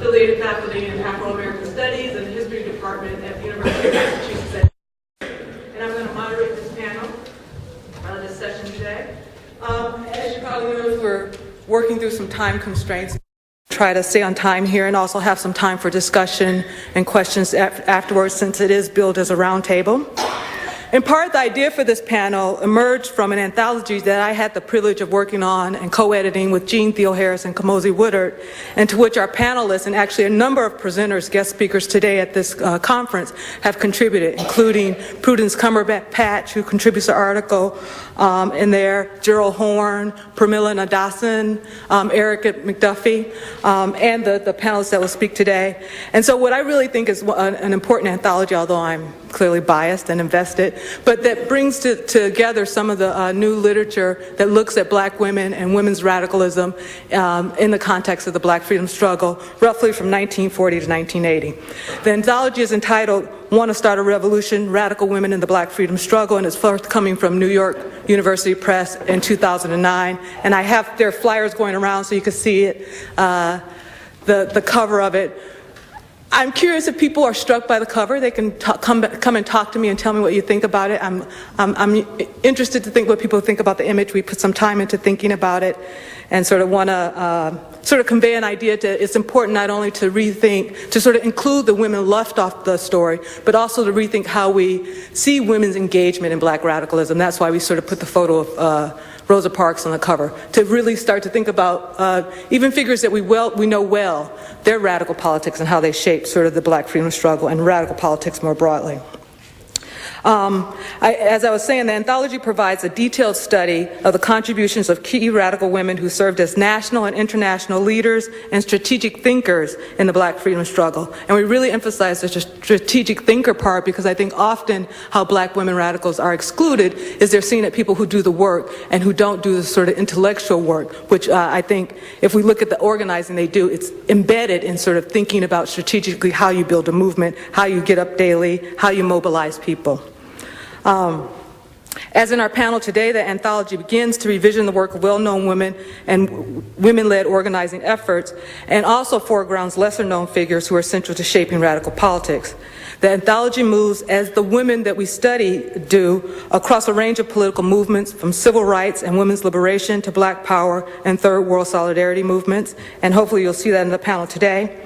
affiliated faculty in Afro-American Studies and the History Department at the University of Massachusetts. And I'm going to moderate this panel, this session today. As you probably know, we're working through some time constraints. Try to stay on time here and also have some time for discussion and questions afterwards, since it is billed as a roundtable. In part, the idea for this panel emerged from an anthology that I had the privilege of working on and co-editing with Jeanne, Theoharis, and Kamosi Woodard, and to which our panelists and actually a number of presenters, guest speakers today at this conference have contributed, including Prudence Cumberbatch, who contributes an article in there, Gerald Horn, Pramila Nadasan, Eric McDuffie, and the panelists that will speak today. And so what I really think is an important anthology, although I'm clearly biased and invested, but that brings together some of the new literature that looks at black women and women's radicalism in the context of the black freedom struggle, roughly from 1940 to 1980. The anthology is entitled Want to Start a Revolution, Radical Women in the Black Freedom Struggle, and it's forthcoming from New York University Press in 2009. And I have their flyers going around so you can see it, the cover of it. I'm curious if people are struck by the cover. They can come and talk to me and tell me what you think about it. I'm interested to think what people think about the image. We put some time into thinking about it and sort of want to sort of convey an idea to, it's important not only to rethink, to sort of include the women left off the story, but also to rethink how we see women's engagement in black radicalism. That's why we sort of put the photo of Rosa Parks on the cover, to really start to think about even figures that we know well, their radical politics and how they shape sort of the black freedom struggle and radical politics more broadly. As I was saying, the anthology provides a detailed study of the contributions of key radical women who served as national and international leaders and strategic thinkers in the black freedom struggle. And we really emphasize the strategic thinker part, because I think often how black women radicals are excluded is they're seen as people who do the work and who don't do the sort of intellectual work, which I think if we look at the organizing they do, it's embedded in sort of thinking about strategically how you build a movement, how you get up daily, how you mobilize people. As in our panel today, the anthology begins to revision the work of well-known women and women-led organizing efforts, and also foregrounds lesser-known figures who are central to shaping radical politics. The anthology moves, as the women that we study do, across a range of political movements, from civil rights and women's liberation to black power and third world solidarity movements, and hopefully you'll see that in the panel today.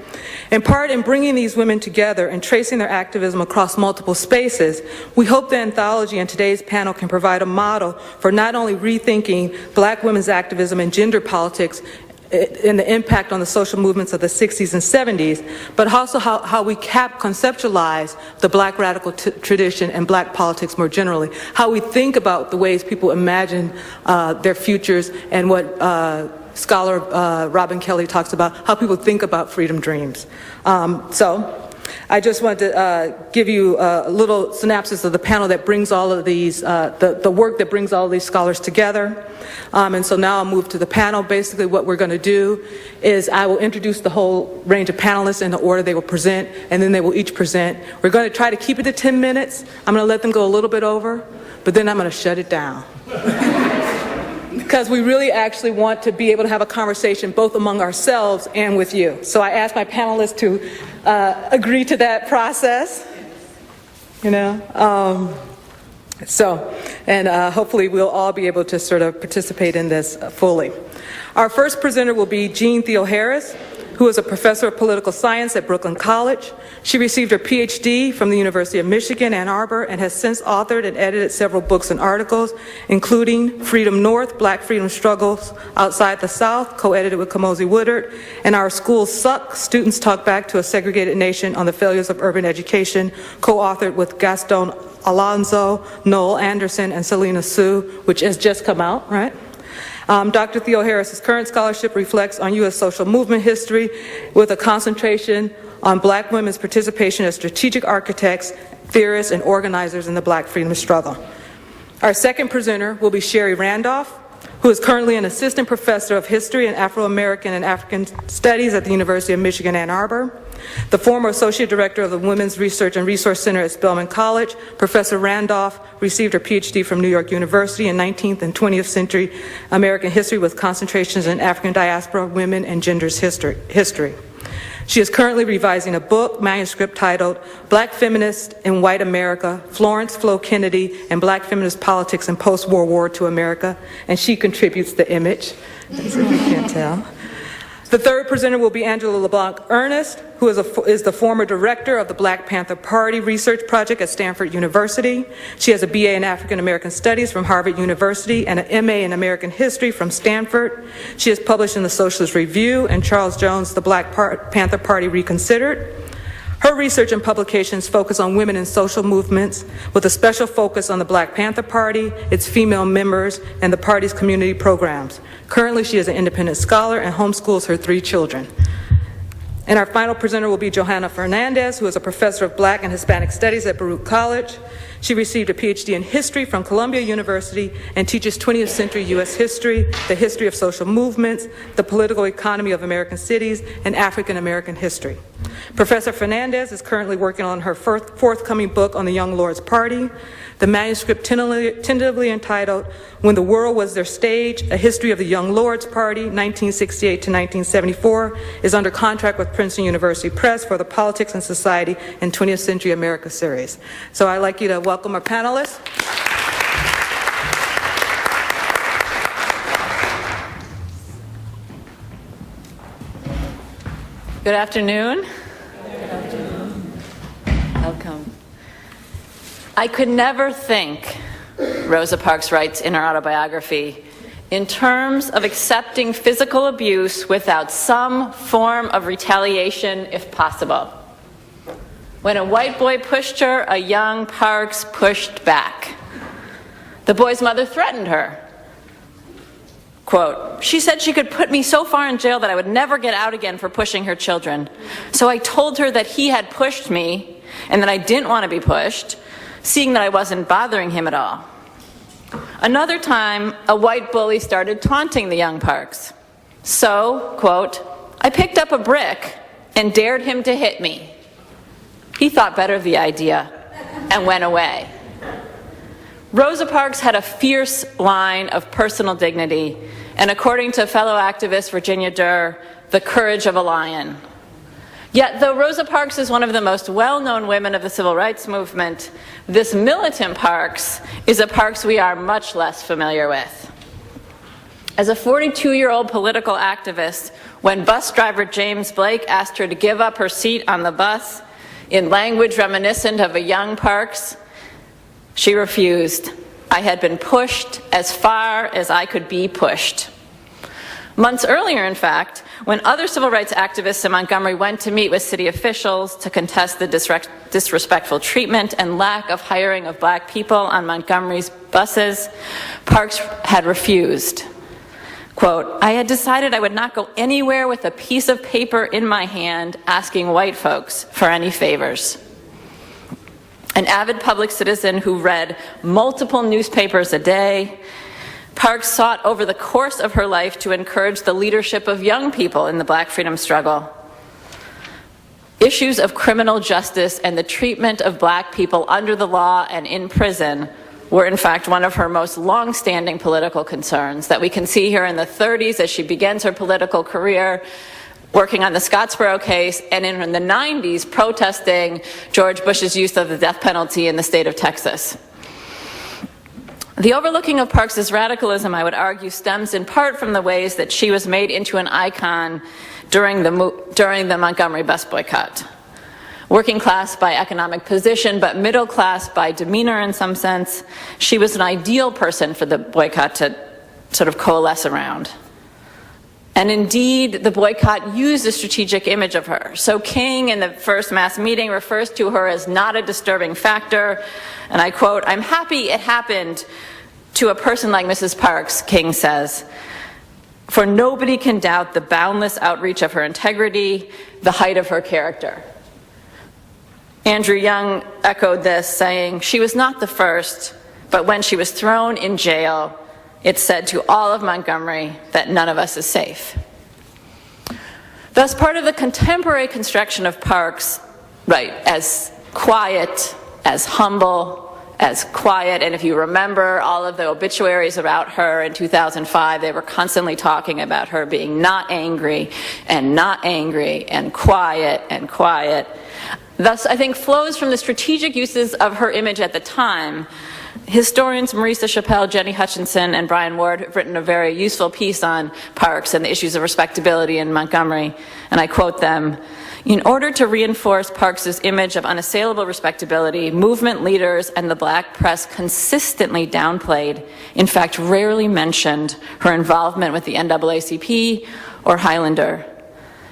In part, in bringing these women together and tracing their activism across multiple spaces, we hope the anthology and today's panel can provide a model for not only rethinking black women's activism and gender politics and the impact on the social movements of the 60s and 70s, but also how we conceptualize the black radical tradition and black politics more generally, how we think about the ways people imagine their futures, and what scholar Robin Kelley talks about, how people think about freedom dreams. So I just wanted to give you a little synopsis of the panel that brings all of these, the work that brings all of these scholars together. And so now I'll move to the panel. Basically what we're going to do is I will introduce the whole range of panelists in the order they will present, and then they will each present. We're going to try to keep it to 10 minutes. I'm going to let them go a little bit over, but then I'm going to shut it down. Because we really actually want to be able to have a conversation both among ourselves and with you. So I asked my panelists to agree to that process, you know. Hopefully we'll all be able to sort of participate in this fully. Our first presenter will be Jeanne Theoharis, who is a professor of political science at Brooklyn College. She received her PhD from the University of Michigan, Ann Arbor, and has since authored and edited several books and articles, including Freedom North, Black Freedom Struggles Outside the South, co-edited with Kamosi Woodard, and Our Schools Suck, Students Talk Back to a Segregated Nation on the Failures of Urban Education, co-authored with Gaston Alonso, Noel Anderson, and Selena Sue, which has just come out, right? Dr. Theoharis' current scholarship reflects on U.S. social movement history with a concentration on black women's participation as strategic architects, theorists, and organizers in the black freedom struggle. Our second presenter will be Sheri Randolph, who is currently an assistant professor of history and Afro-American and African Studies at the University of Michigan, Ann Arbor. The former associate director of the Women's Research and Resource Center at Spelman College, Professor Randolph received her PhD from New York University in 19th and 20th century American history with concentrations in African diaspora, women, and genders history. She is currently revising a book manuscript titled Black Feminists in White America, Florence Flo Kennedy and Black Feminist Politics in Post-World War II America, and she contributes the image, if you can't tell. The third presenter will be Angela LeBlanc Ernest, who is the former director of the Black Panther Party Research Project at Stanford University. She has a BA in African American Studies from Harvard University and an MA in American History from Stanford. She has published in the Socialist Review and Charles Jones' The Black Panther Party Reconsidered. Her research and publications focus on women in social movements, with a special focus on the Black Panther Party, its female members, and the party's community programs. Currently, she is an independent scholar and homeschools her 3 children. And our final presenter will be Johanna Fernandez, who is a professor of Black and Hispanic Studies at Baruch College. She received a PhD in history from Columbia University and teaches 20th century U.S. history, the history of social movements, the political economy of American cities, and African American history. Professor Fernandez is currently working on her forthcoming book on the Young Lords Party. The manuscript, tentatively entitled When the World Was Their Stage, A History of the Young Lords Party, 1968 to 1974, is under contract with Princeton University Press for the Politics and Society in 20th Century America series. So I'd like you to welcome our panelists. Good afternoon. Good afternoon. Welcome. I could never think, Rosa Parks writes in her autobiography, in terms of accepting physical abuse without some form of retaliation if possible. When a white boy pushed her, a young Parks pushed back. The boy's mother threatened her. Quote, she said she could put me so far in jail that I would never get out again for pushing her children. So I told her that he had pushed me and that I didn't want to be pushed, seeing that I wasn't bothering him at all. Another time, a white bully started taunting the young Parks. So, quote, I picked up a brick and dared him to hit me. He thought better of the idea and went away. Rosa Parks had a fierce line of personal dignity, and according to fellow activist Virginia Durr, the courage of a lion. Yet, though Rosa Parks is one of the most well-known women of the civil rights movement, this militant Parks is a Parks we are much less familiar with. As a 42-year-old political activist, when bus driver James Blake asked her to give up her seat on the bus in language reminiscent of a young Parks, she refused. I had been pushed as far as I could be pushed. Months earlier, in fact, when other civil rights activists in Montgomery went to meet with city officials to contest the disrespectful treatment and lack of hiring of black people on Montgomery's buses, Parks had refused. Quote, I had decided I would not go anywhere with a piece of paper in my hand asking white folks for any favors. An avid public citizen who read multiple newspapers a day, Parks sought over the course of her life to encourage the leadership of young people in the black freedom struggle. Issues of criminal justice and the treatment of black people under the law and in prison were in fact one of her most long-standing political concerns that we can see here in the 30s as she begins her political career working on the Scottsboro case, and in the 90s protesting George Bush's use of the death penalty in the state of Texas. The overlooking of Parks's radicalism, I would argue, stems in part from the ways that she was made into an icon during the Montgomery bus boycott. Working class by economic position, but middle class by demeanor in some sense, she was an ideal person for the boycott to sort of coalesce around. And indeed, the boycott used a strategic image of her. So King, in the first mass meeting, refers to her as not a disturbing factor. And I quote, I'm happy it happened to a person like Mrs. Parks, King says, for nobody can doubt the boundless outreach of her integrity, the height of her character. Andrew Young echoed this, saying, she was not the first, but when she was thrown in jail, it said to all of Montgomery that none of us is safe. Thus, part of the contemporary construction of Parks, right, as quiet, as humble, as quiet. And if you remember all of the obituaries about her in 2005, they were constantly talking about her being not angry and quiet and quiet. Thus, I think flows from the strategic uses of her image at the time. Historians Marisa Chappelle, Jenny Hutchinson, and Brian Ward have written a very useful piece on Parks and the issues of respectability in Montgomery, and I quote them: "In order to reinforce Parks's image of unassailable respectability, movement leaders and the black press consistently downplayed, in fact rarely mentioned, her involvement with the NAACP or Highlander.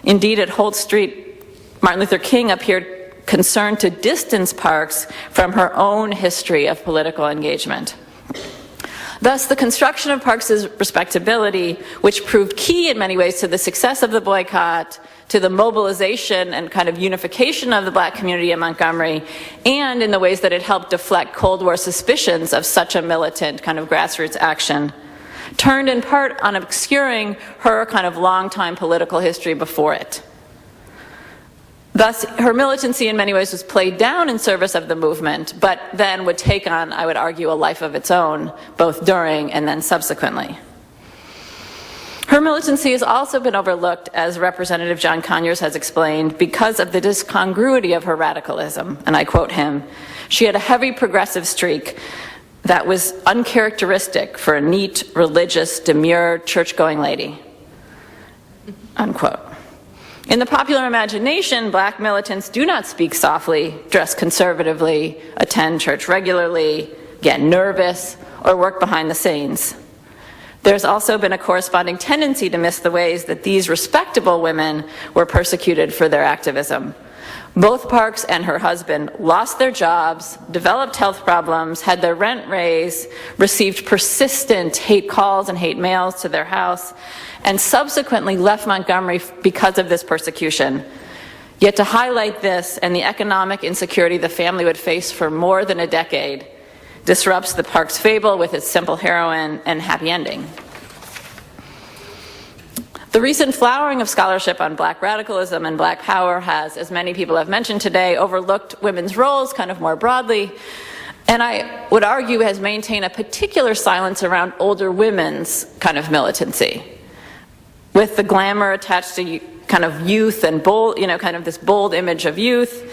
Indeed, at Holt Street, Martin Luther King appeared concerned to distance Parks from her own history of political engagement." Thus, the construction of Parks's respectability, which proved key in many ways to the success of the boycott, to the mobilization and kind of unification of the black community in Montgomery, and in the ways that it helped deflect Cold War suspicions of such a militant kind of grassroots action, turned in part on obscuring her kind of long-time political history before it. Thus, her militancy in many ways was played down in service of the movement, but then would take on, I would argue, a life of its own, both during and then subsequently. Her militancy has also been overlooked, as Representative John Conyers has explained, because of the discongruity of her radicalism, and I quote him: "She had a heavy progressive streak that was uncharacteristic for a neat, religious, demure, church-going lady," unquote. In the popular imagination, black militants do not speak softly, dress conservatively, attend church regularly, get nervous, or work behind the scenes. There's also been a corresponding tendency to miss the ways that these respectable women were persecuted for their activism. Both Parks and her husband lost their jobs, developed health problems, had their rent raised, received persistent hate calls and hate mails to their house, and subsequently left Montgomery because of this persecution. Yet to highlight this and the economic insecurity the family would face for more than a decade disrupts the Parks fable with its simple heroine and happy ending. The recent flowering of scholarship on black radicalism and black power has, as many people have mentioned today, overlooked women's roles kind of more broadly, and I would argue has maintained a particular silence around older women's kind of militancy, with the glamour attached to kind of youth and bold, kind of this bold image of youth.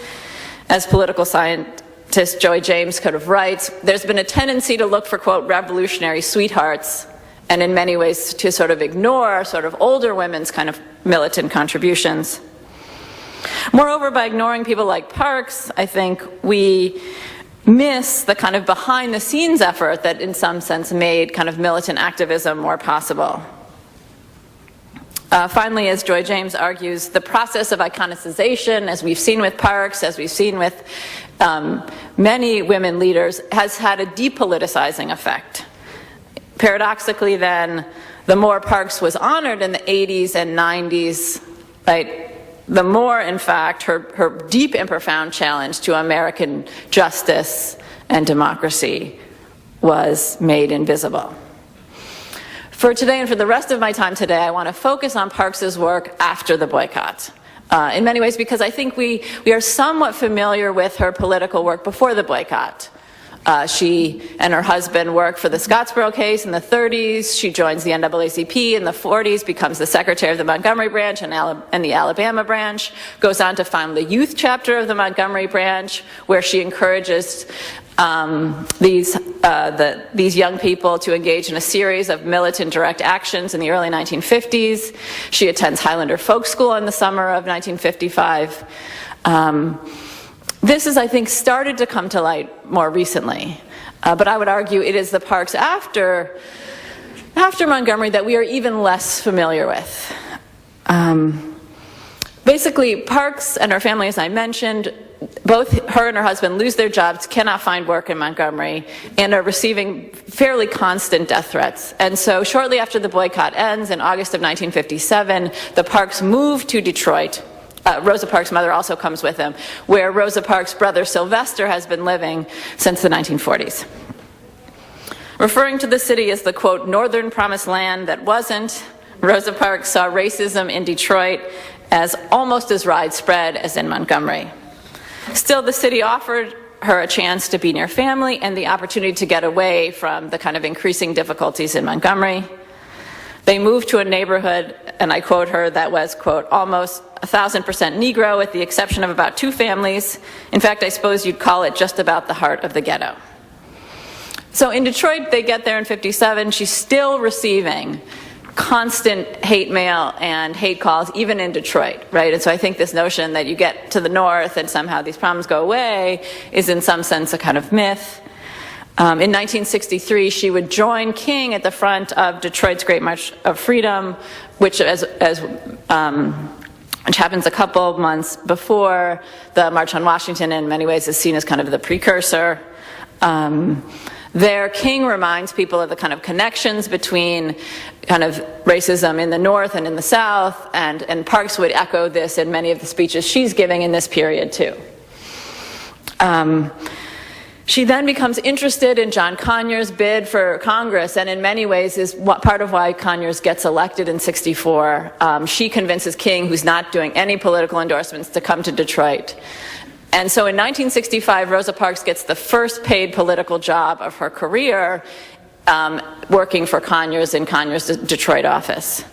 As political scientist Joy James kind of writes, there's been a tendency to look for, quote, revolutionary sweethearts, and in many ways to sort of ignore sort of older women's kind of militant contributions. Moreover, by ignoring people like Parks, I think we miss the kind of behind-the-scenes effort that in some sense made kind of militant activism more possible. Finally, as Joy James argues, the process of iconicization, as we've seen with Parks, as we've seen with many women leaders, has had a depoliticizing effect. Paradoxically, then, the more Parks was honored in the 80s and 90s, right, the more, in fact, her deep and profound challenge to American justice and democracy was made invisible. For today and for the rest of my time today, I want to focus on Parks's work after the boycott. In many ways because I think we are somewhat familiar with her political work before the boycott. She and her husband worked for the Scottsboro case in the 30s. She joins the NAACP in the 40s, becomes the secretary of the Montgomery branch and the Alabama branch, goes on to found the youth chapter of the Montgomery branch, where she encourages these young people to engage in a series of militant direct actions in the early 1950s. She attends Highlander Folk School in the summer of 1955. This is, I think, started to come to light more recently, but I would argue it is the Parks after Montgomery that we are even less familiar with. Basically, Parks and her family, as I mentioned, both her and her husband lose their jobs, cannot find work in Montgomery, and are receiving fairly constant death threats. And so shortly after the boycott ends, in August of 1957, the Parks move to Detroit. Rosa Parks' mother also comes with him, where Rosa Parks' brother Sylvester has been living since the 1940s. Referring to the city as the, quote, northern promised land that wasn't, Rosa Parks saw racism in Detroit as almost as widespread as in Montgomery. Still, the city offered her a chance to be near family and the opportunity to get away from the kind of increasing difficulties in Montgomery. They moved to a neighborhood, and I quote her, that was, quote, almost 1,000% Negro with the exception of about 2 families. In fact, I suppose you'd call it just about the heart of the ghetto. So in Detroit, they get there in 57. She's still receiving constant hate mail and hate calls, even in Detroit, right? And so I think this notion that you get to the north and somehow these problems go away is in some sense a kind of myth. In 1963, she would join King at the front of Detroit's Great March of Freedom, which which happens a couple months before the March on Washington, in many ways is seen as kind of the precursor. There, King reminds people of the kind of connections between kind of racism in the North and in the South, and Parks would echo this in many of the speeches she's giving in this period too. She then becomes interested in John Conyers' bid for Congress, and in many ways is part of why Conyers gets elected in 64. She convinces King, who's not doing any political endorsements, to come to Detroit. And so in 1965, Rosa Parks gets the first paid political job of her career, working for Conyers in Conyers' Detroit office.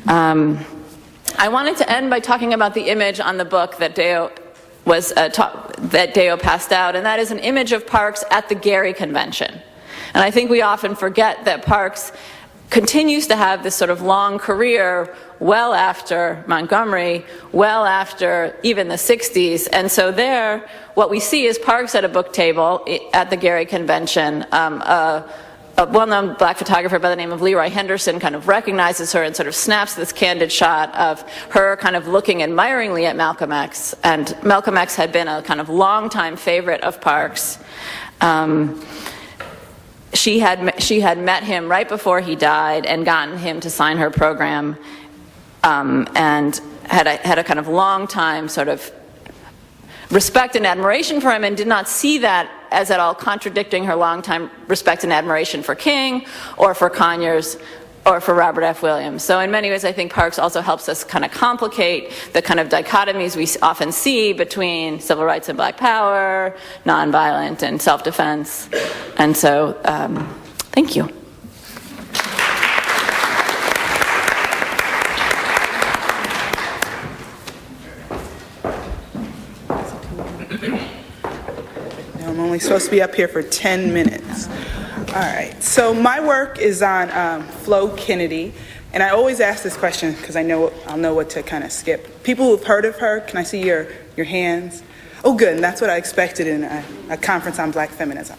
I wanted to end by talking about the image on the book that Dayo passed out, and that is an image of Parks at the Gary Convention. And I think we often forget that Parks continues to have this sort of long career well after Montgomery, well after even the 60s. And so there, what we see is Parks at a book table at the Gary Convention. A well-known black photographer by the name of Leroy Henderson kind of recognizes her and sort of snaps this candid shot of her kind of looking admiringly at Malcolm X. And Malcolm X had been a kind of long-time favorite of Parks. She had met him right before he died and gotten him to sign her program, and had a kind of long-time sort of respect and admiration for him, and did not see that as at all contradicting her longtime respect and admiration for King or for Conyers or for Robert F. Williams. So in many ways, I think Parks also helps us kind of complicate the kind of dichotomies we often see between civil rights and black power, nonviolent and self-defense. And so, thank you. I'm only supposed to be up here for 10 minutes. All right, so my work is on Flo Kennedy, and I always ask this question because I'll know what to kind of skip. People who've heard of her, can I see your hands? Oh, good, and that's what I expected in a conference on black feminism.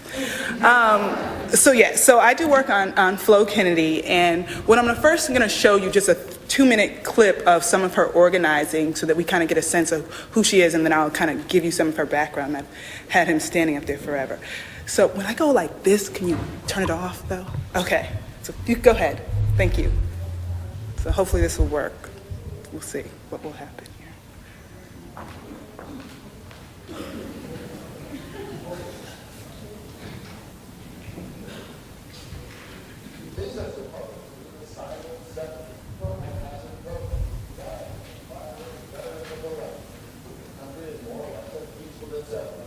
So I do work on Flo Kennedy, and what I'm first going to show you just a 2-minute clip of some of her organizing so that we kind of get a sense of who she is, and then I'll kind of give you some of her background. I've had him standing up there forever. So when I go like this, can you turn it off though? Okay, so you go ahead. Thank you. So hopefully this will work. We'll see what will happen here.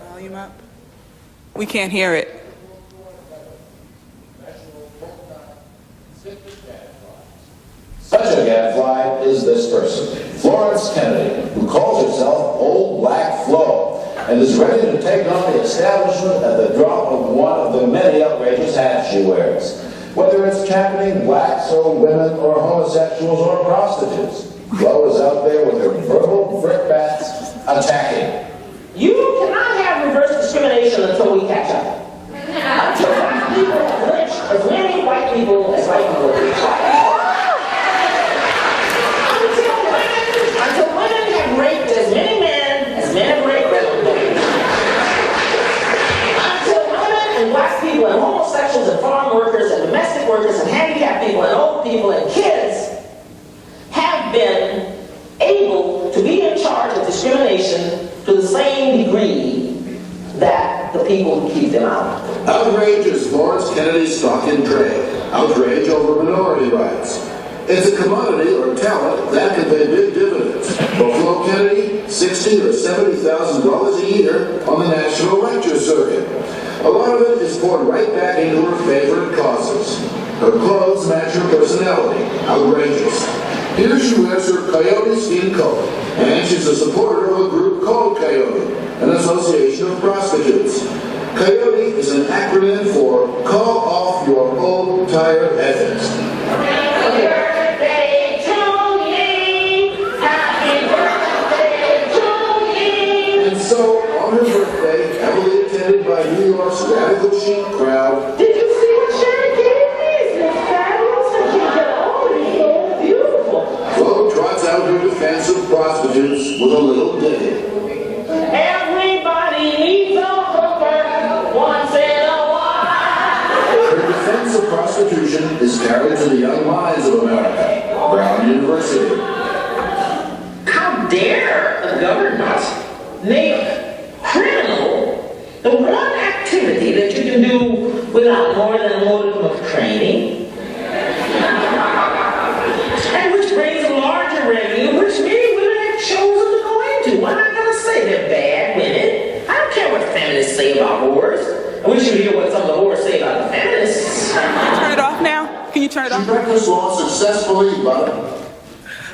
Volume up. We can't hear it. Such a gadfly is this person, Florence Kennedy, who calls herself Old Black Flo, and is ready to take on the establishment at the drop of one of the many outrageous hats she wears. Whether it's championing blacks or women or homosexuals or prostitutes, Flo is out there with her verbal brickbats attacking. You cannot have reverse discrimination until we catch up. Until black people have lynched as many white people as white people have lynched. Until women have raped as many men as men have raped women. Until women and black people and homosexuals and farm workers and domestic workers and handicapped people and old people and kids have been able to be in charge of discrimination to the same degree that the people who keep them out. Outrage is Florence Kennedy's stock in trade. Outrage over minority rights. It's a commodity or talent that can pay big dividends. For Flo Kennedy, $60,000 or $70,000 a year on the national lecture circuit. A lot of it is poured right back into her favorite causes. Her clothes match her personality. Outrageous. Here she wears her coyote skin coat, and she's a supporter of a group called Coyote, an association of prostitutes. Coyote is an acronym for Call Off Your Old Tired Ethics. Happy birthday to me! Happy birthday to me! And so, on her birthday, heavily attended by New York's radical chic crowd, Did you see what Sheri gave me? It's fabulous. I can't get all of it. So beautiful. Flo trots out her defense of prostitutes with a little ditty. Everybody needs a hooker once in a while. Her defense of prostitution is carried to the young minds of America. Brown University. How dare the government make criminal the one activity that you can do without more than a modicum of training? And which brings a larger revenue, which many women have chosen to go into. I'm not going to say they're bad women. I don't care what feminists say about whores. I wish you'd hear what some of the whores say about the feminists. Turn it off now? Can you turn it She off? practiced law successfully, but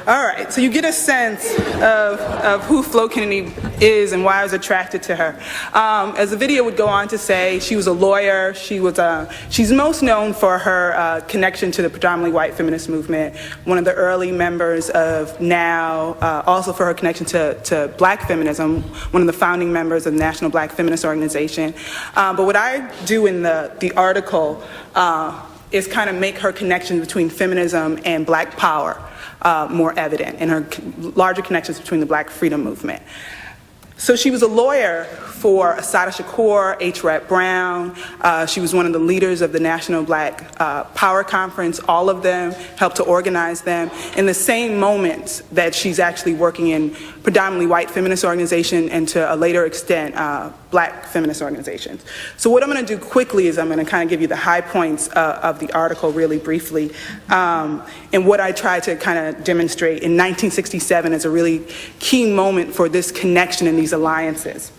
All right, so you get a sense of who Flo Kennedy is and why I was attracted to her. As the video would go on to say, she was a lawyer. She's most known for her connection to the predominantly white feminist movement, one of the early members of NOW, also for her connection to black feminism, one of the founding members of the National Black Feminist Organization. But what I do in the article is kind of make her connection between feminism and black power more evident, and her larger connections between the black freedom movement. So she was a lawyer for Assata Shakur, H. Rap Brown. She was one of the leaders of the National Black Power Conference. All of them helped to organize them in the same moment that she's actually working in predominantly white feminist organization and to a later extent black feminist organizations. So what I'm going to do quickly is I'm going to kind of give you the high points of the article really briefly, and what I try to kind of demonstrate in 1967 as a really key moment for this connection and these alliances.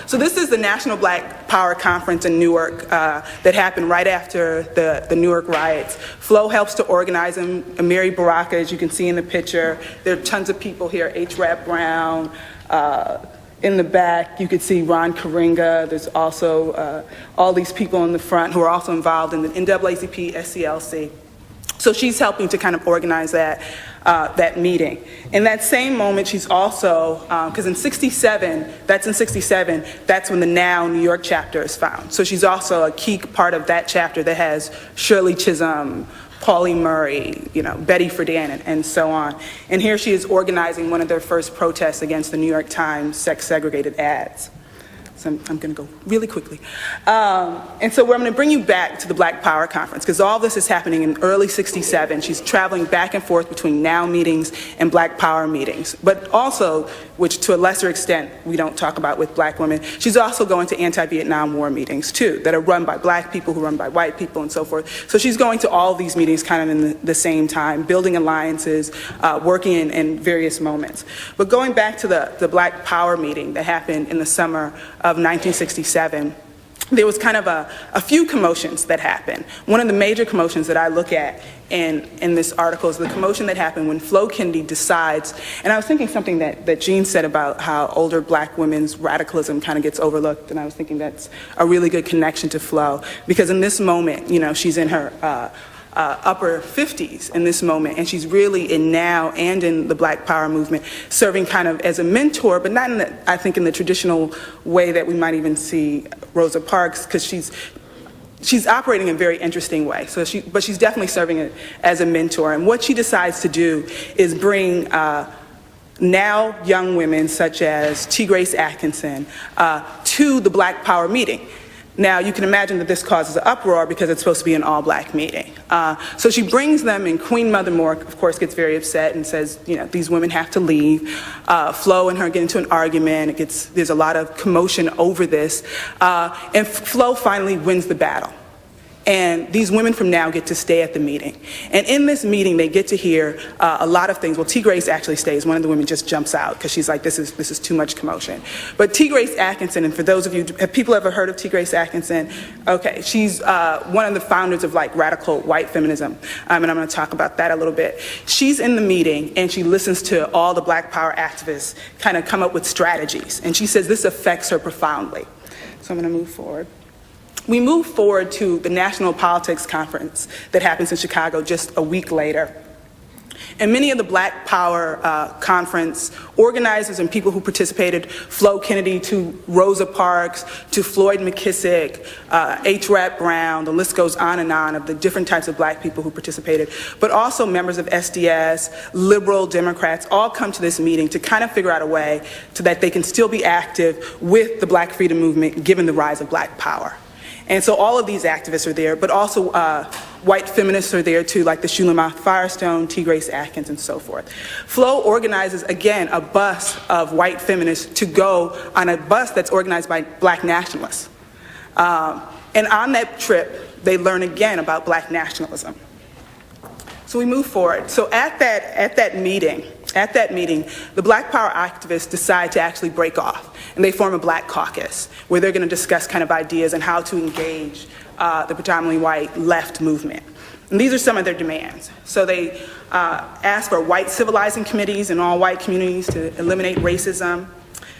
So this is the National Black Power Conference in Newark that happened right after the Newark riots. Flo helps to organize them. Mary Baraka, as you can see in the picture. There are tons of people here. H. Rap Brown. In the back, you could see Ron Karinga. There's also all these people in the front who are also involved in the NAACP, SCLC. So she's helping to kind of organize that meeting. In that same moment, she's also, because in 67, that's when the NOW New York chapter is found. So she's also a key part of that chapter that has Shirley Chisholm, Pauli Murray, Betty Friedan, and so on. And here she is organizing one of their first protests against the New York Times sex-segregated ads. So I'm going to go really quickly. And so I'm going to bring you back to the Black Power Conference, because all this is happening in early 67. She's traveling back and forth between NOW meetings and Black Power meetings. But also, which to a lesser extent we don't talk about with black women, she's also going to anti-Vietnam War meetings too, that are run by black people, who are run by white people, and so forth. So she's going to all these meetings kind of in the same time, building alliances, working in various moments. But going back to the Black Power meeting that happened in the summer of 1967, there was kind of a few commotions that happened. One of the major commotions that I look at in this article is the commotion that happened when Flo Kennedy decides, and I was thinking something that Jeanne said about how older black women's radicalism kind of gets overlooked, and I was thinking that's a really good connection to Flo, because in this moment, she's in her upper 50s in this moment, and she's really in NOW and in the Black Power movement, serving kind of as a mentor, but not I think in the traditional way that we might even see Rosa Parks, because she's operating in a very interesting way. But she's definitely serving as a mentor. And what she decides to do is bring NOW young women such as T. Grace Atkinson to the Black Power meeting. Now, you can imagine that this causes an uproar because it's supposed to be an all-black meeting. So she brings them, and Queen Mother Moore, of course, gets very upset and says, these women have to leave. Flo and her get into an argument. There's a lot of commotion over this. And Flo finally wins the battle. And these women from now get to stay at the meeting. And in this meeting, they get to hear a lot of things. Well, T. Grace actually stays. One of the women just jumps out because she's like, this is too much commotion. But T. Grace Atkinson, and for those of you, have people ever heard of T. Grace Atkinson? Okay, she's one of the founders of like radical white feminism. And I'm gonna talk about that a little bit. She's in the meeting and she listens to all the Black Power activists kind of come up with strategies. And she says this affects her profoundly. So I'm gonna move forward. We move forward to the National Politics Conference that happens in Chicago just a week later. And many of the Black Power conference organizers and people who participated, Flo Kennedy to Rosa Parks to Floyd McKissick, H. Rap Brown, the list goes on of the different types of Black people who participated, but also members of SDS, liberal Democrats, all come to this meeting to kind of figure out a way so that they can still be active with the Black freedom movement given the rise of Black Power. And so all of these activists are there, but also white feminists are there too, like the Shulamith Firestone, T. Grace Atkins, and so forth. Flo organizes, again, a bus of white feminists to go on a bus that's organized by Black nationalists. And on that trip, they learn again about Black nationalism. So we move forward. So at that meeting, the Black Power activists decide to actually break off, and they form a Black caucus where they're going to discuss kind of ideas and how to engage the predominantly white left movement. And these are some of their demands. So they ask for white civilizing committees in all white communities to eliminate racism,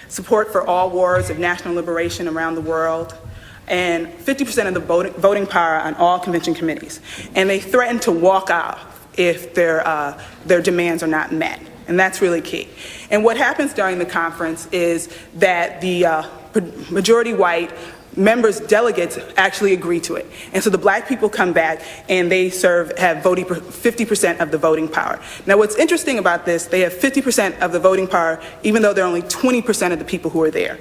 support for all wars of national liberation around the world, and 50% of the voting power on all convention committees. And they threaten to walk out if their demands are not met. And that's really key. And what happens during the conference is that the majority white members, delegates, actually agree to it. And so the Black people come back and they have voting 50% of the voting power. Now what's interesting about this, they have 50% of the voting power even though they're only 20% of the people who are there.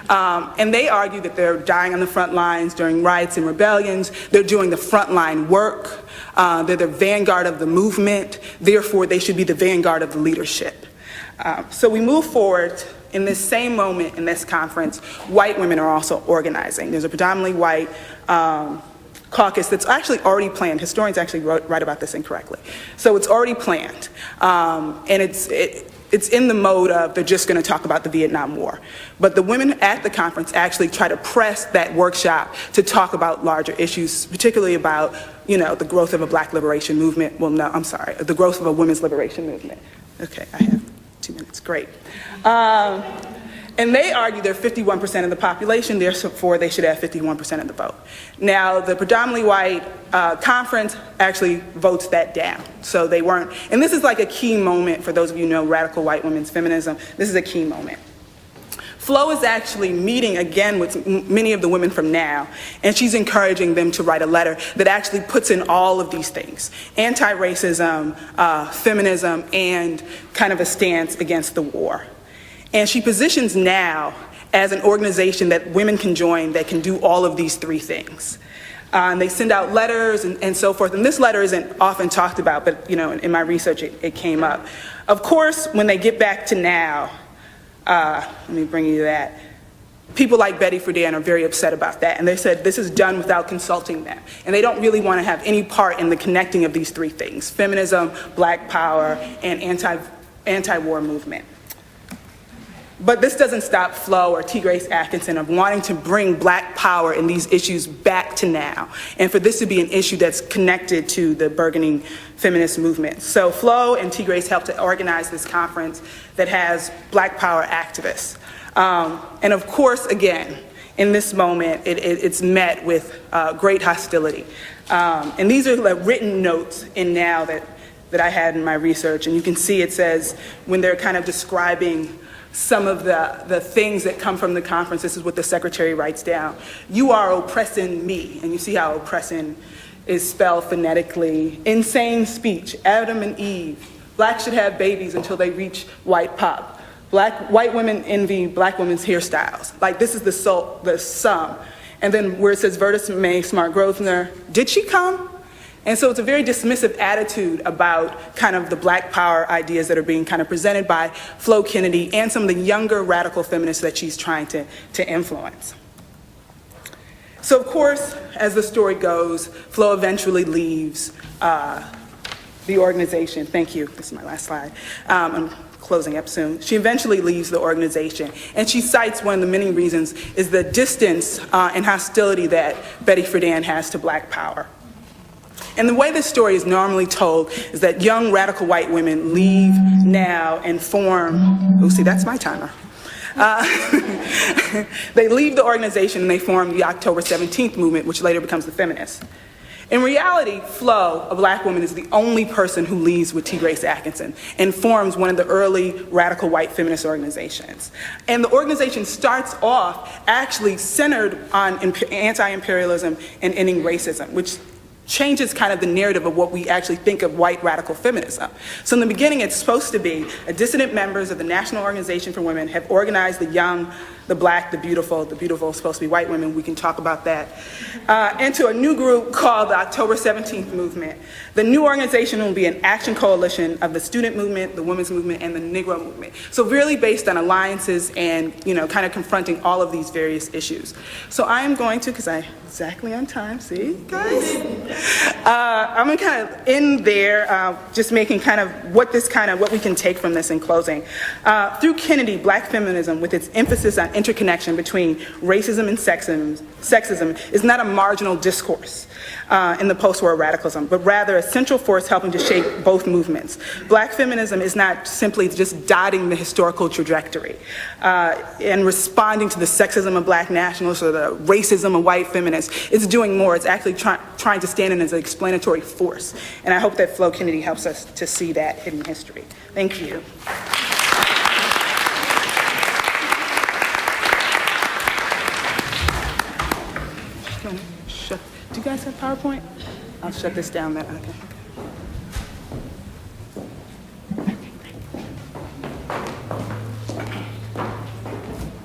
And they argue that they're dying on the front lines during riots and rebellions. They're doing the frontline work. They're the vanguard of the movement. Therefore, they should be the vanguard of the leadership. So we move forward. In this same moment in this conference, white women are also organizing. There's a predominantly white caucus that's actually already planned. Historians actually write about this incorrectly. So it's already planned. And it's in the mode of they're just going to talk about the Vietnam War. But the women at the conference actually try to press that workshop to talk about larger issues, particularly about, the growth of a Black liberation movement. Well, no, I'm sorry, the growth of a women's liberation movement. Okay, I have 2 minutes, great. And they argue they're 51% of the population, therefore they should have 51% of the vote. Now, the predominantly white conference actually votes that down. So they weren't, and this is like a key moment for those of you who know radical white women's feminism. This is a key moment. Flo is actually meeting again with many of the women from now, and she's encouraging them to write a letter that actually puts in all of these things: anti-racism, feminism, and kind of a stance against the war. And she positions now as an organization that women can join that can do all of these three things. And they send out letters and so forth. And this letter isn't often talked about, but in my research it came up. Of course, when they get back to now, let me bring you that. People like Betty Friedan are very upset about that. And they said this is done without consulting them. And they don't really want to have any part in the connecting of these three things: feminism, Black power, and anti-war movement. But this doesn't stop Flo or T. Grace Atkinson of wanting to bring Black power and these issues back to now, and for this to be an issue that's connected to the burgeoning feminist movement. So Flo and T. Grace helped to organize this conference that has Black power activists. And of course, again, in this moment, it's met with great hostility. And these are the written notes in now that I had in my research, and you can see it says, when they're kind of describing some of the things that come from the conference, this is what the secretary writes down: "You are oppressing me," and you see how oppressing is spelled phonetically. "Insane speech, Adam and Eve. Blacks should have babies until they reach white pop. White women envy Black women's hairstyles." Like, this is the sum. And then where it says Vertus May Smart Grosvenor, "Did she come?" And so it's a very dismissive attitude about kind of the Black power ideas that are being kind of presented by Flo Kennedy and some of the younger radical feminists that she's trying to influence. So of course, as the story goes, Flo eventually leaves the organization. Thank you. This is my last slide. I'm closing up soon. She eventually leaves the organization, and she cites one of the many reasons is the distance and hostility that Betty Friedan has to Black power. And the way this story is normally told is that young radical white women leave now and form, oh, see, that's my timer. They leave the organization and they form the October 17th movement, which later becomes the Feminists. In reality, Flo, a Black woman, is the only person who leaves with T. Grace Atkinson and forms one of the early radical white feminist organizations. And the organization starts off actually centered on anti-imperialism and ending racism, which changes kind of the narrative of what we actually think of white radical feminism. So in the beginning, it's supposed to be dissident members of the National Organization for Women have organized the young, the Black, the beautiful is supposed to be white women, we can talk about that, into a new group called the October 17th movement. The new organization will be an action coalition of the student movement, the women's movement, and the Negro movement. So really based on alliances and, kind of confronting all of these various issues. So I am going to, because I'm exactly on time, see, guys? I'm going to kind of end there, just making kind of what we can take from this in closing. Through Kennedy, Black feminism, with its emphasis on interconnection between racism and sexism, is not a marginal discourse in the post-war radicalism, but rather a central force helping to shape both movements. Black feminism is not simply just dotting the historical trajectory and responding to the sexism of Black nationalists or the racism of white feminists. It's doing more. It's actually trying to stand in as an explanatory force. And I hope that Flo Kennedy helps us to see that hidden history. Thank you. Do you guys have PowerPoint? I'll shut this down then. Okay.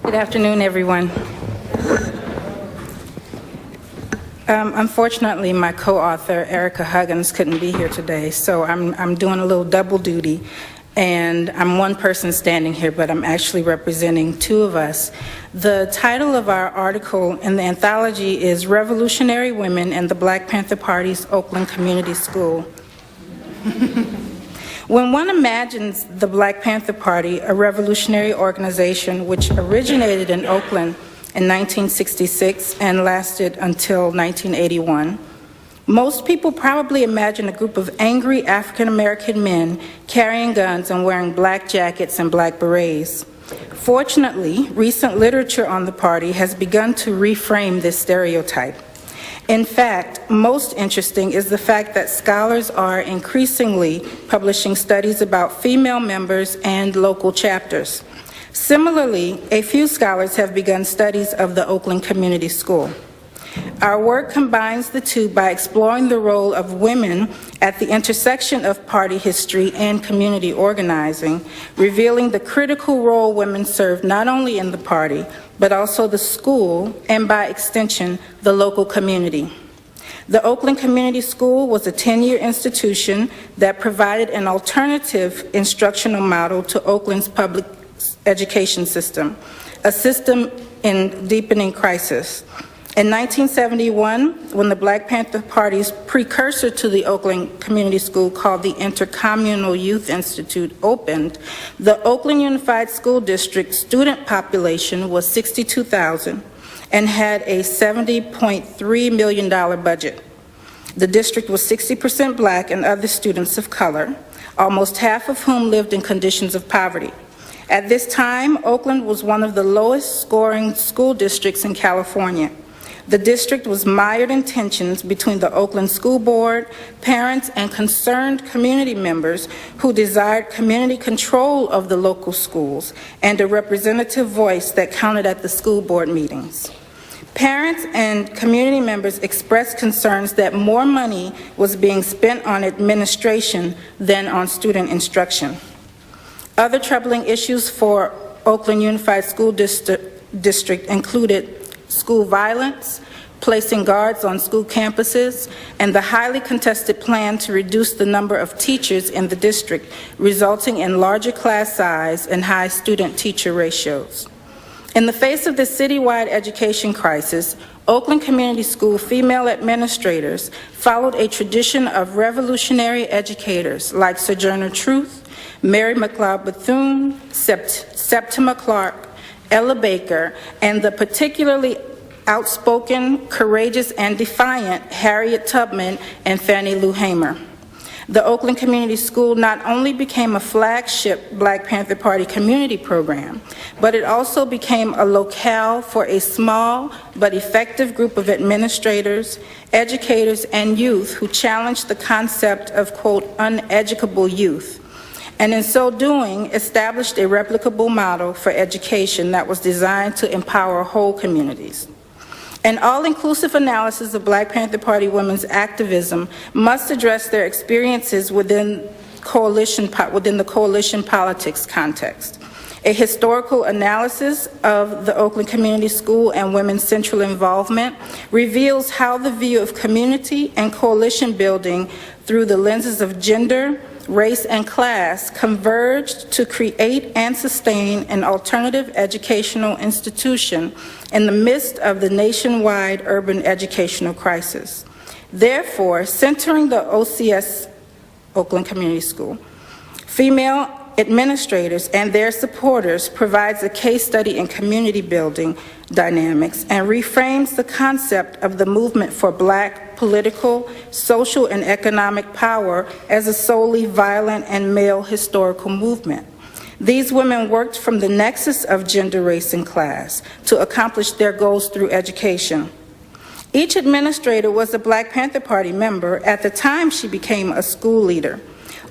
Good afternoon, everyone. Unfortunately, my co-author, Erica Huggins, couldn't be here today, so I'm doing a little double duty. And I'm one person standing here, but I'm actually representing two of us. The title of our article in the anthology is Revolutionary Women and the Black Panther Party's Oakland Community School. When one imagines the Black Panther Party, a revolutionary organization which originated in Oakland in 1966 and lasted until 1981, most people probably imagine a group of angry African-American men carrying guns and wearing black jackets and black berets. Fortunately, recent literature on the party has begun to reframe this stereotype. In fact, most interesting is the fact that scholars are increasingly publishing studies about female members and local chapters. Similarly, a few scholars have begun studies of the Oakland Community School. Our work combines the two by exploring the role of women at the intersection of party history and community organizing, revealing the critical role women serve not only in the party, but also the school, and by extension, the local community. The Oakland Community School was a 10-year institution that provided an alternative instructional model to Oakland's public education system, a system in deepening crisis. In 1971, when the Black Panther Party's precursor to the Oakland Community School, called the Intercommunal Youth Institute, opened, the Oakland Unified School District student population was 62,000 and had a $70.3 million budget. The district was 60% Black and other students of color, almost half of whom lived in conditions of poverty. At this time, Oakland was one of the lowest scoring school districts in California. The district was mired in tensions between the Oakland School Board, parents, and concerned community members who desired community control of the local schools and a representative voice that counted at the school board meetings. Parents and community members expressed concerns that more money was being spent on administration than on student instruction. Other troubling issues for Oakland Unified School District included school violence, placing guards on school campuses, and the highly contested plan to reduce the number of teachers in the district, resulting in larger class size and high student-teacher ratios. In the face of this citywide education crisis, Oakland Community School female administrators followed a tradition of revolutionary educators like Sojourner Truth, Mary McLeod Bethune, Septima Clark, Ella Baker, and the particularly outspoken, courageous, and defiant Harriet Tubman and Fannie Lou Hamer. The Oakland Community School not only became a flagship Black Panther Party community program, but it also became a locale for a small but effective group of administrators, educators, and youth who challenged the concept of, quote, uneducable youth, and in so doing, established a replicable model for education that was designed to empower whole communities. An all-inclusive analysis of Black Panther Party women's activism must address their experiences within the coalition politics context. A historical analysis of the Oakland Community School and women's central involvement reveals how the view of community and coalition building through the lenses of gender, race, and class converged to create and sustain an alternative educational institution in the midst of the nationwide urban educational crisis. Therefore, centering the OCS, Oakland Community School, female administrators and their supporters provides a case study in community building dynamics and reframes the concept of the movement for Black political, social, and economic power as a solely violent and male historical movement. These women worked from the nexus of gender, race, and class to accomplish their goals through education. Each administrator was a Black Panther Party member at the time she became a school leader,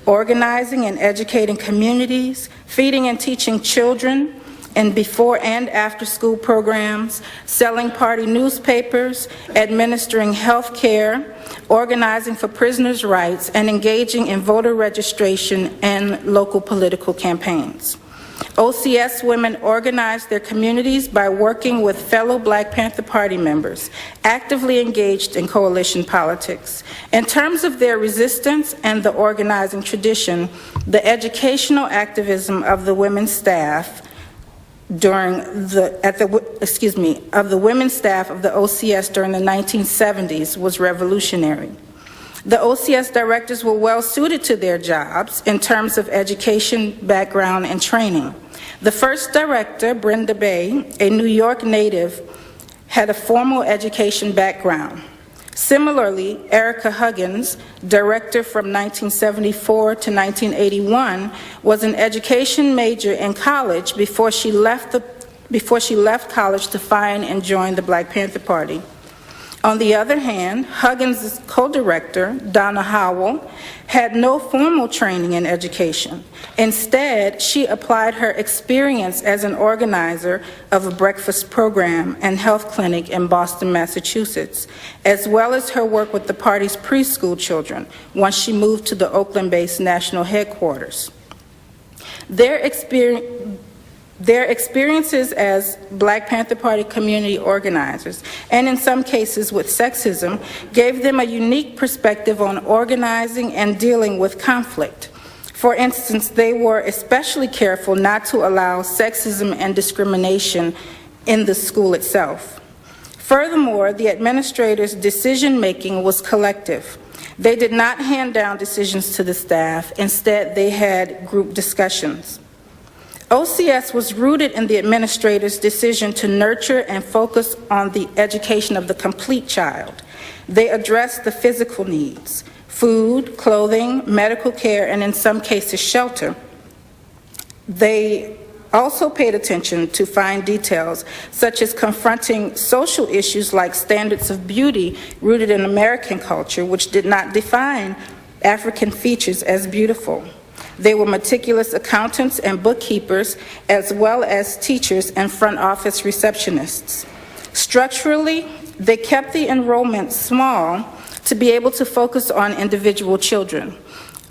organizing and educating communities, feeding and teaching children, and before and after school programs, selling party newspapers, administering health care, organizing for prisoners' rights, and engaging in voter registration and local political campaigns. OCS women organized their communities by working with fellow Black Panther Party members, actively engaged in coalition politics. In terms of their resistance and the organizing tradition, the educational activism of the women's staff of the women's staff of the OCS during the 1970s was revolutionary. The OCS directors were well suited to their jobs in terms of education, background, and training. The first director, Brenda Bay, a New York native, had a formal education background. Similarly, Erica Huggins, director from 1974 to 1981, was an education major in college before she left college to find and join the Black Panther Party. On the other hand, Huggins' co-director, Donna Howell, had no formal training in education. Instead, she applied her experience as an organizer of a breakfast program and health clinic in Boston, Massachusetts, as well as her work with the party's preschool children once she moved to the Oakland-based national headquarters. Their experiences as Black Panther Party community organizers, and in some cases with sexism, gave them a unique perspective on organizing and dealing with conflict. For instance, they were especially careful not to allow sexism and discrimination in the school itself. Furthermore, the administrators' decision-making was collective. They did not hand down decisions to the staff. Instead, they had group discussions. OCS was rooted in the administrator's decision to nurture and focus on the education of the complete child. They addressed the physical needs, food, clothing, medical care, and in some cases, shelter. They also paid attention to fine details, such as confronting social issues like standards of beauty rooted in American culture, which did not define African features as beautiful. They were meticulous accountants and bookkeepers, as well as teachers and front office receptionists. Structurally, they kept the enrollment small to be able to focus on individual children.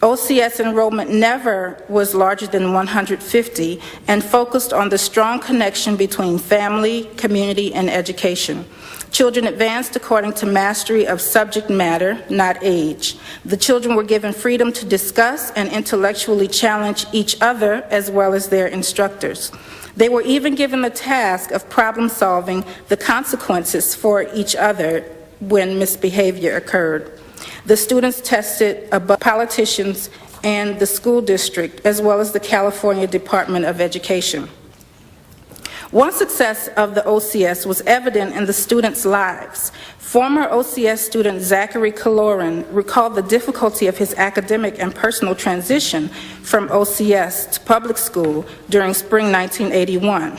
OCS enrollment never was larger than 150 and focused on the strong connection between family, community, and education. Children advanced according to mastery of subject matter, not age. The children were given freedom to discuss and intellectually challenge each other as well as their instructors. They were even given the task of problem-solving the consequences for each other when misbehavior occurred. The students tested above politicians and the school district, as well as the California Department of Education. One success of the OCS was evident in the students' lives. Former OCS student Zachary Kaloran recalled the difficulty of his academic and personal transition from OCS to public school during spring 1981,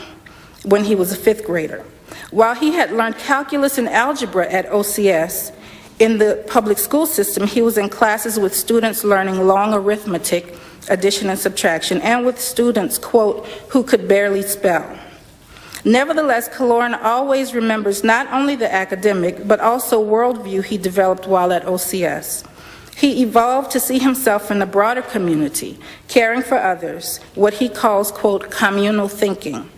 when he was a fifth grader. While he had learned calculus and algebra at OCS, in the public school system, he was in classes with students learning long arithmetic, addition and subtraction, and with students, quote, who could barely spell. Nevertheless, Kaloran always remembers not only the academic, but also worldview he developed while at OCS. He evolved to see himself in the broader community, caring for others, what he calls, quote, communal thinking.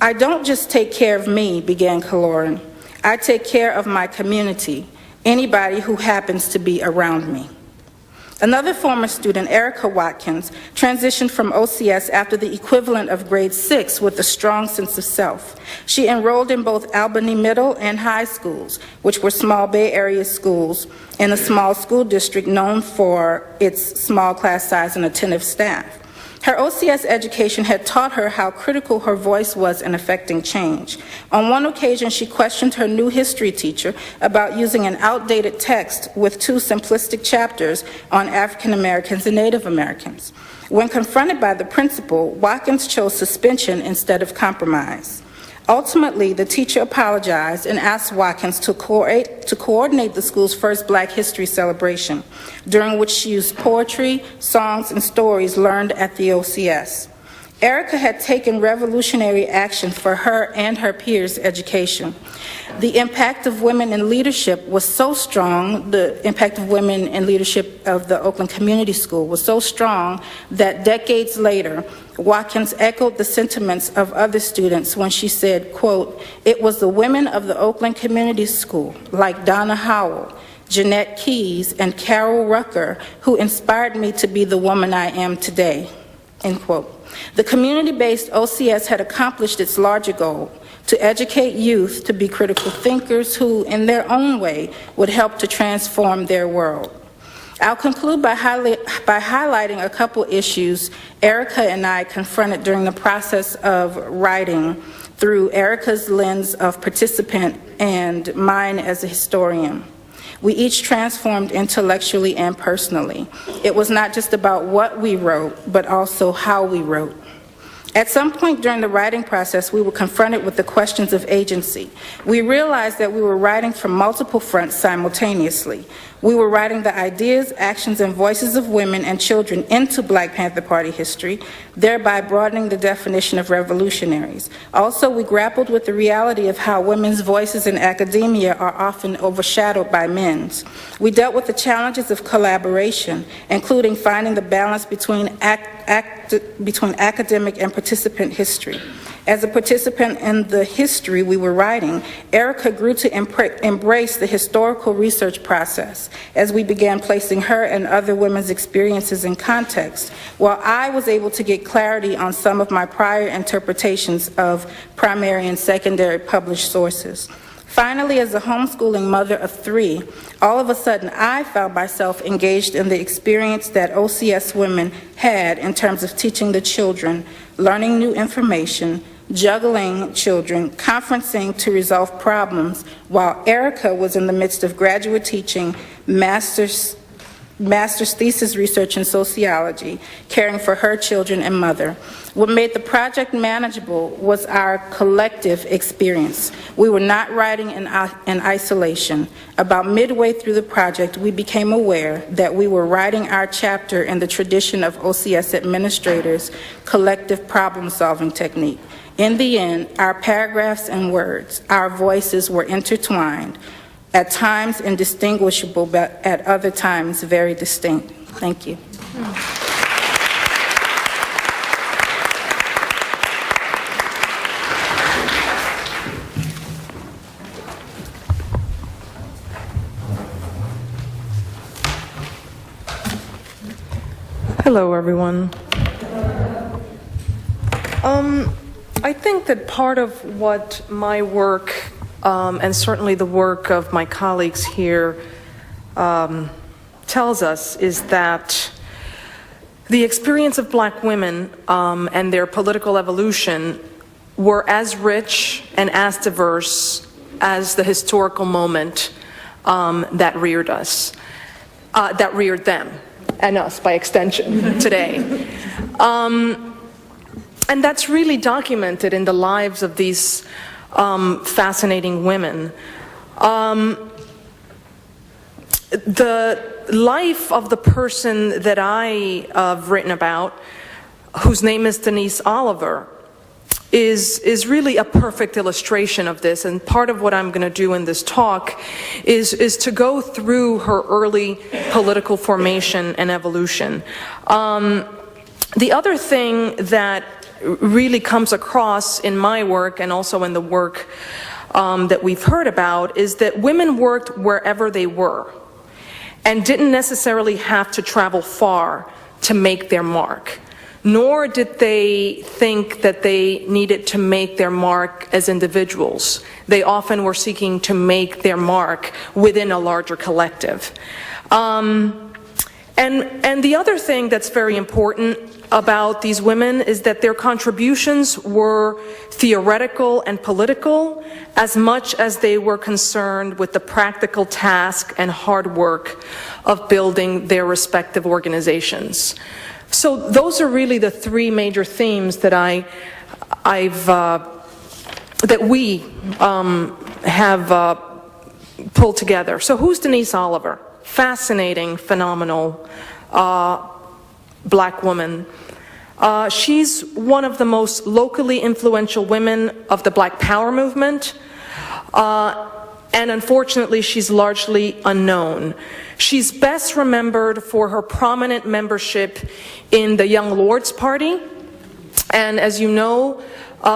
I don't just take care of me, began Kaloran. I take care of my community, anybody who happens to be around me. Another former student, Erica Watkins, transitioned from OCS after the equivalent of grade 6 with a strong sense of self. She enrolled in both Albany Middle and High schools, which were small Bay Area schools in a small school district known for its small class size and attentive staff. Her OCS education had taught her how critical her voice was in affecting change. On one occasion, she questioned her new history teacher about using an outdated text with 2 simplistic chapters on African Americans and Native Americans. When confronted by the principal, Watkins chose suspension instead of compromise. Ultimately, the teacher apologized and asked Watkins to coordinate the school's first Black History celebration, during which she used poetry, songs, and stories learned at the OCS. Erica had taken revolutionary action for her and her peers' education. The impact of women in leadership was so strong, the impact of women in leadership of the Oakland Community School was so strong that decades later, Watkins echoed the sentiments of other students when she said, quote, it was the women of the Oakland Community School, like Donna Howell, Jeanette Keyes, and Carol Rucker, who inspired me to be the woman I am today, end quote. The community-based OCS had accomplished its larger goal, to educate youth to be critical thinkers who, in their own way, would help to transform their world. I'll conclude by highlighting a couple issues Erica and I confronted during the process of writing through Erica's lens of participant and mine as a historian. We each transformed intellectually and personally. It was not just about what we wrote, but also how we wrote. At some point during the writing process, we were confronted with the questions of agency. We realized that we were writing from multiple fronts simultaneously. We were writing the ideas, actions, and voices of women and children into Black Panther Party history, thereby broadening the definition of revolutionaries. Also, we grappled with the reality of how women's voices in academia are often overshadowed by men's. We dealt with the challenges of collaboration, including finding the balance between academic and participant history. As a participant in the history we were writing, Erica grew to embrace the historical research process as we began placing her and other women's experiences in context, while I was able to get clarity on some of my prior interpretations of primary and secondary published sources. Finally, as a homeschooling mother of 3, all of a sudden I found myself engaged in the experience that OCS women had in terms of teaching the children, learning new information, juggling children, conferencing to resolve problems, while Erica was in the midst of graduate teaching, master's thesis research in sociology, caring for her children and mother. What made the project manageable was our collective experience. We were not writing in isolation. About midway through the project, we became aware that we were writing our chapter in the tradition of OCS administrators' collective problem-solving technique. In the end, our paragraphs and words, our voices were intertwined. at times indistinguishable, but at other times very distinct. Thank you. Hello, everyone. I think that part of what my work, and certainly the work of my colleagues here, tells us is that the experience of Black women and their political evolution were as rich and as diverse as the historical moment that reared us, that reared them, and us by extension today. And that's really documented in the lives of these fascinating women. The life of the person that I have written about, whose name is Denise Oliver, is really a perfect illustration of this. And part of what I'm going to do in this talk is to go through her early political formation and evolution. The other thing that really comes across in my work and also in the work that we've heard about is that women worked wherever they were and didn't necessarily have to travel far to make their mark, nor did they think that they needed to make their mark as individuals. They often were seeking to make their mark within a larger collective. And the other thing that's very important about these women is that their contributions were theoretical and political as much as they were concerned with the practical task and hard work of building their respective organizations. So those are really the three major themes that we have pulled together. So who's Denise Oliver? Fascinating, phenomenal Black woman. She's one of the most locally influential women of the Black Power movement, and unfortunately she's largely unknown. She's best remembered for her prominent membership in the Young Lords Party, and as you know,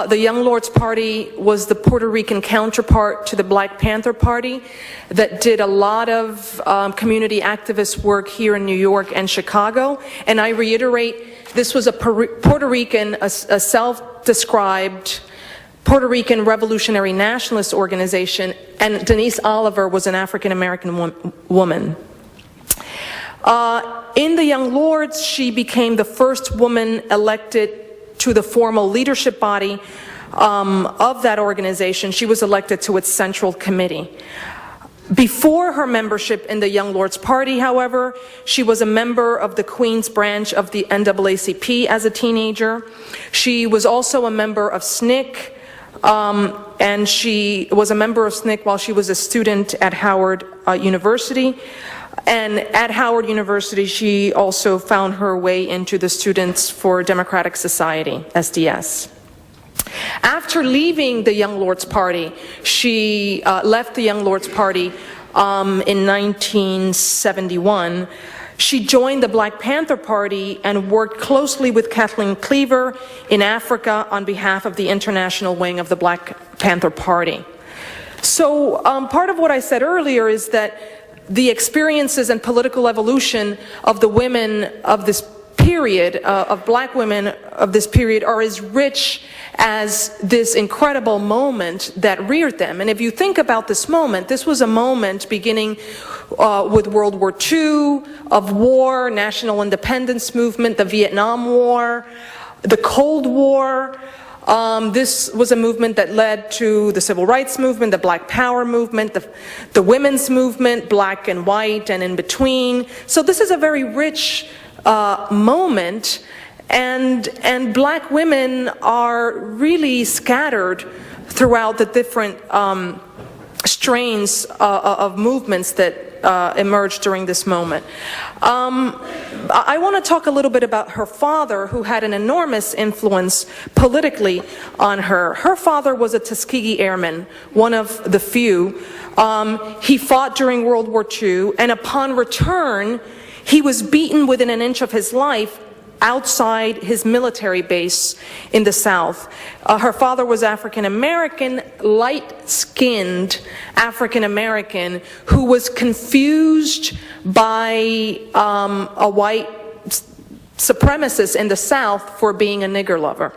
the Young Lords Party was the Puerto Rican counterpart to the Black Panther Party that did a lot of community activist work here in New York and Chicago. And I reiterate, this was a Puerto Rican, a self-described Puerto Rican revolutionary nationalist organization, and Denise Oliver was an African-American woman. In the Young Lords, she became the first woman elected to the formal leadership body of that organization. She was elected to its central committee. Before her membership in the Young Lords Party, however, she was a member of the Queens branch of the NAACP as a teenager. She was also a member of SNCC, and she was a member of SNCC while she was a student at Howard University. And at Howard University, she also found her way into the Students for Democratic Society, SDS. After leaving the Young Lords Party, she left the Young Lords Party in 1971. She joined the Black Panther Party and worked closely with Kathleen Cleaver in Africa on behalf of the international wing of the Black Panther Party. So part of what I said earlier is that the experiences and political evolution of the women of this period, of Black women of this period, are as rich as this incredible moment that reared them. And if you think about this moment, this was a moment beginning with World War II, of war, national independence movement, the Vietnam War, the Cold War. This was a movement that led to the Civil Rights Movement, the Black Power Movement, the women's movement, black and white and in between. So this is a very rich moment, and Black women are really scattered throughout the different strains of movements that emerged during this moment. I want to talk a little bit about her father, who had an enormous influence politically on her. Her father was a Tuskegee Airman, one of the few. He fought during World War II, and upon return, he was beaten within an inch of his life outside his military base in the South. Her father was African American, light-skinned African American, who was confused by a white supremacist in the South for being a nigger lover.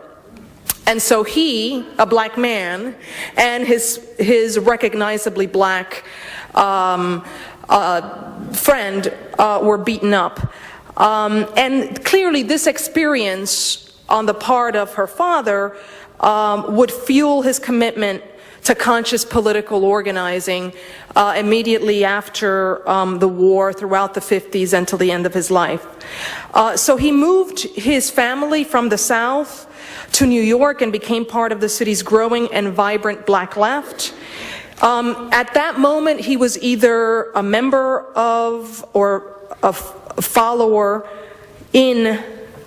And so he, a black man, and his recognizably black friend were beaten up. And clearly this experience on the part of her father would fuel his commitment to conscious political organizing immediately after the war, throughout the 50s until the end of his life. So he moved his family from the South to New York and became part of the city's growing and vibrant black left. At that moment, he was either a member of or a follower in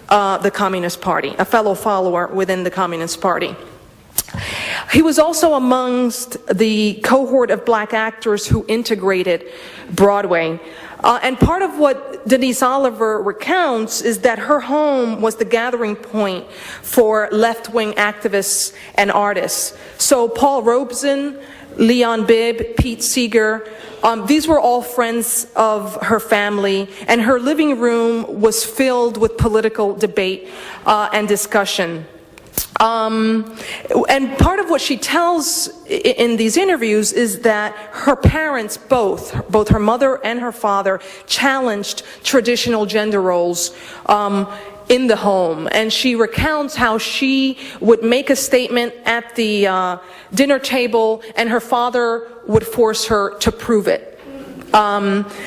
the Communist Party, a fellow follower within the Communist Party. He was also amongst the cohort of black actors who integrated Broadway. And part of what Denise Oliver recounts is that her home was the gathering point for left-wing activists and artists. So Paul Robeson, Leon Bibb, Pete Seeger, these were all friends of her family, and her living room was filled with political debate and discussion. And part of what she tells in these interviews is that her parents, both her mother and her father, challenged traditional gender roles in the home. And she recounts how she would make a statement at the dinner table and her father would force her to prove it.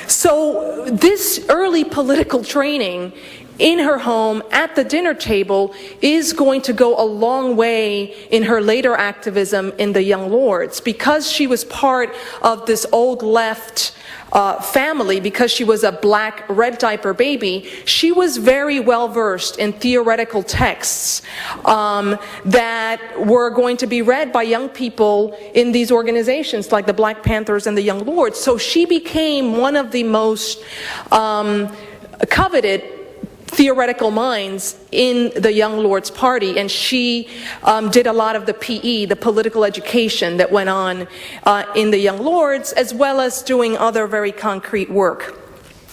So this early political training in her home at the dinner table is going to go a long way in her later activism in the Young Lords, because she was part of this old left family, because she was a black red diaper baby. She was very well versed in theoretical texts that were going to be read by young people in these organizations like the Black Panthers and the Young Lords. So she became one of the most coveted theoretical minds in the Young Lords Party, and she did a lot of the PE, the political education that went on in the Young Lords, as well as doing other very concrete work.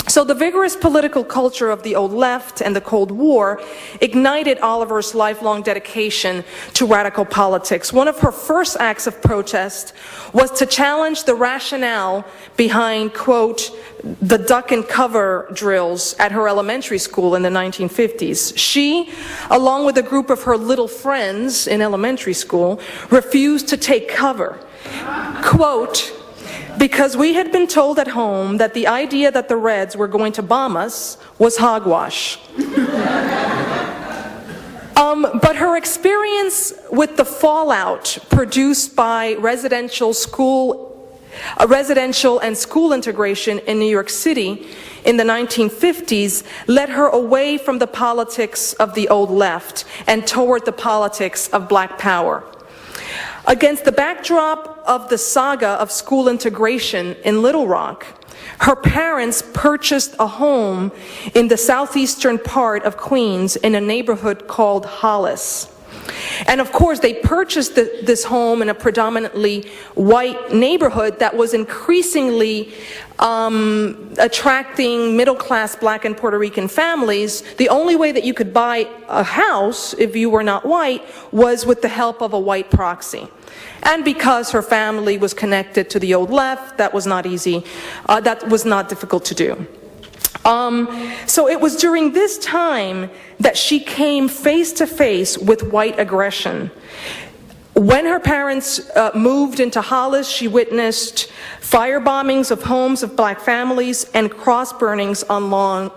So the vigorous political culture of the Old Left and the Cold War ignited Oliver's lifelong dedication to radical politics. One of her first acts of protest was to challenge the rationale behind, quote, the duck and cover drills at her elementary school in the 1950s. She, along with a group of her little friends in elementary school, refused to take cover. Quote, because we had been told at home that the idea that the Reds were going to bomb us was hogwash. But her experience with the fallout produced by residential and school integration in New York City in the 1950s led her away from the politics of the Old Left and toward the politics of black power. Against the backdrop of the saga of school integration in Little Rock, her parents purchased a home in the southeastern part of Queens in a neighborhood called Hollis. And of course, they purchased this home in a predominantly white neighborhood that was increasingly attracting middle-class black and Puerto Rican families. The only way that you could buy a house, if you were not white, was with the help of a white proxy. And because her family was connected to the Old Left, that was not easy. That was not difficult to do. So it was during this time that she came face to face with white aggression. When her parents moved into Hollis, she witnessed fire bombings of homes of black families and cross burnings on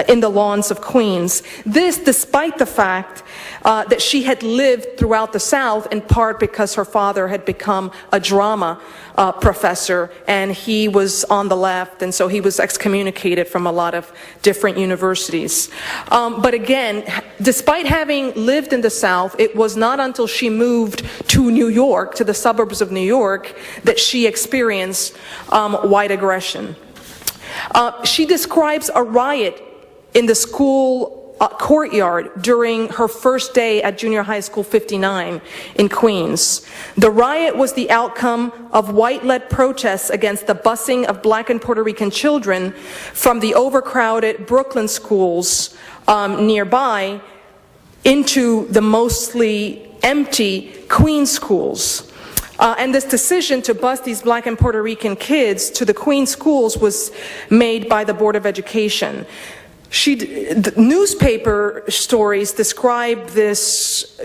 in the lawns of Queens. This despite the fact that she had lived throughout the South, in part because her father had become a drama professor, and he was on the left, and so he was excommunicated from a lot of different universities. But again, despite having lived in the South, it was not until she moved to New York, to the suburbs of New York, that she experienced white aggression. She describes a riot in the school courtyard during her first day at junior high school 59 in Queens. The riot was the outcome of white-led protests against the busing of Black and Puerto Rican children from the overcrowded Brooklyn schools nearby into the mostly empty Queens schools. And this decision to bus these Black and Puerto Rican kids to the Queens schools was made by the Board of Education. The newspaper stories describe this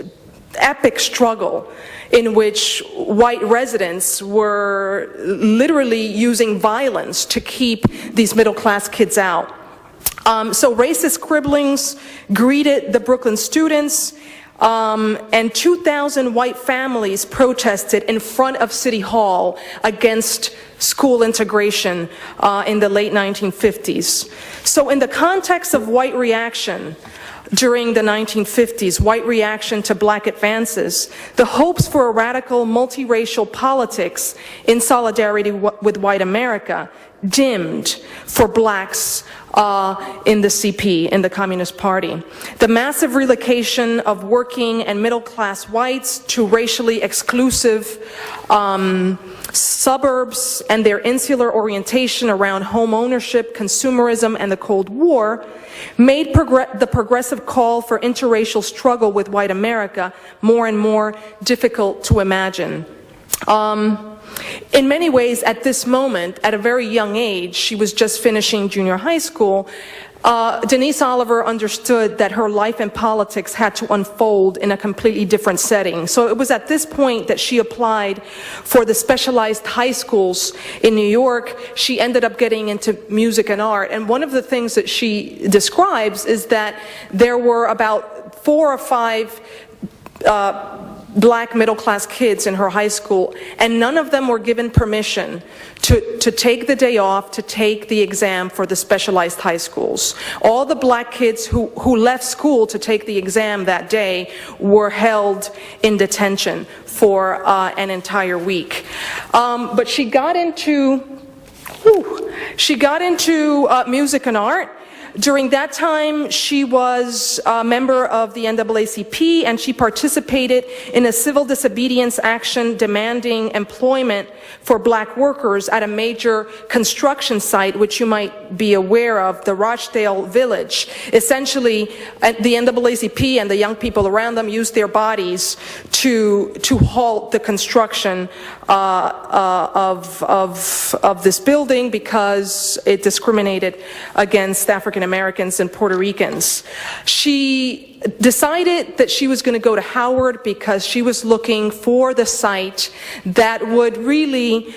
epic struggle in which white residents were literally using violence to keep these middle-class kids out. So racist scribblings greeted the Brooklyn students, and 2,000 white families protested in front of City Hall against school integration in the late 1950s. So in the context of white reaction during the 1950s, white reaction to Black advances, the hopes for a radical multiracial politics in solidarity with white America dimmed for Blacks in the CP, in the Communist Party. The massive relocation of working and middle-class whites to racially exclusive suburbs and their insular orientation around home ownership, consumerism, and the Cold War made the progressive call for interracial struggle with white America more and more difficult to imagine. In many ways, at this moment, at a very young age, she was just finishing junior high school, Denise Oliver understood that her life and politics had to unfold in a completely different setting. So it was at this point that she applied for the specialized high schools in New York. She ended up getting into music and art. And one of the things that she describes is that there were about 4 or 5 Black middle-class kids in her high school, and none of them were given permission to take the day off to take the exam for the specialized high schools. All the Black kids who left school to take the exam that day were held in detention for an entire week. But she got into music and art. During that time, she was a member of the NAACP, and she participated in a civil disobedience action demanding employment for Black workers at a major construction site, which you might be aware of, the Rochdale Village. Essentially, the NAACP and the young people around them used their bodies to halt the construction of this building because it discriminated against African Americans and Puerto Ricans. She decided that she was going to go to Howard because she was looking for the site that would really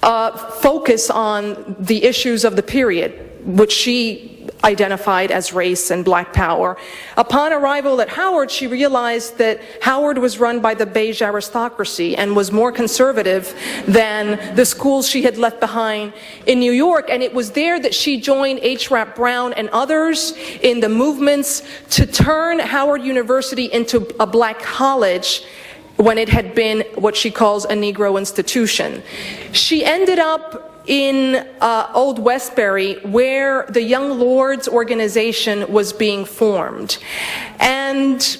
focus on the issues of the period, which she identified as race and Black power. Upon arrival at Howard, she realized that Howard was run by the beige aristocracy and was more conservative than the schools she had left behind in New York. And it was there that she joined H. Rap Brown and others in the movements to turn Howard University into a Black college when it had been what she calls a Negro institution. She ended up in Old Westbury, where the Young Lords organization was being formed. And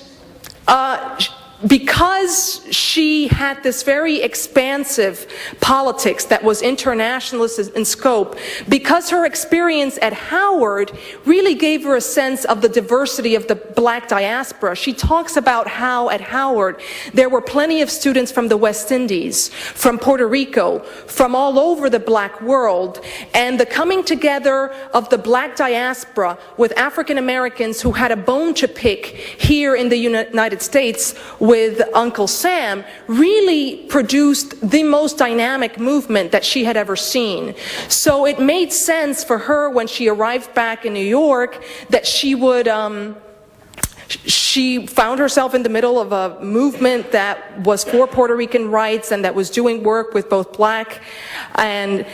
because she had this very expansive politics that was internationalist in scope, because her experience at Howard really gave her a sense of the diversity of the Black diaspora. She talks about how at Howard there were plenty of students from the West Indies, from Puerto Rico, from all over the Black world, and the coming together of the Black diaspora with African Americans who had a bone to pick here in the United States with Uncle Sam really produced the most dynamic movement that she had ever seen. So it made sense for her when she arrived back in New York that she would, she found herself in the middle of a movement that was for Puerto Rican rights and that was doing work with both black and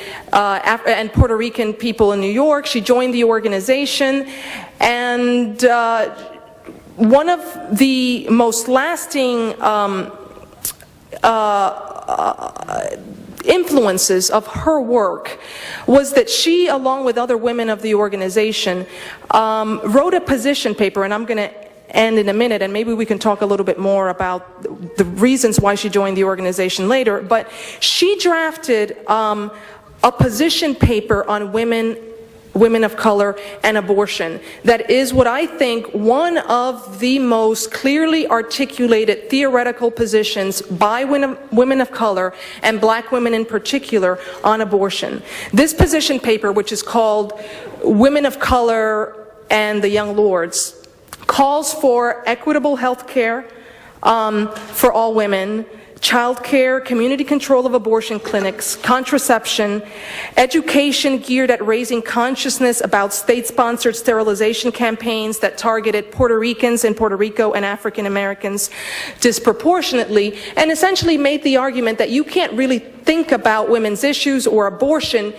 Puerto Rican people in New York. She joined the organization, and one of the most lasting influences of her work was that she, along with other women of the organization, wrote a position paper, and I'm going to end in a minute, and maybe we can talk a little bit more about the reasons why she joined the organization later, but she drafted a position paper on women of color and abortion that is what I think one of the most clearly articulated theoretical positions by women of color and black women in particular on abortion. This position paper, which is called Women of Color and the Young Lords, calls for equitable health care for all women, child care, community control of abortion clinics, contraception, education geared at raising consciousness about state-sponsored sterilization campaigns that targeted Puerto Ricans in Puerto Rico and African Americans disproportionately, and essentially made the argument that you can't really think about women's issues or abortion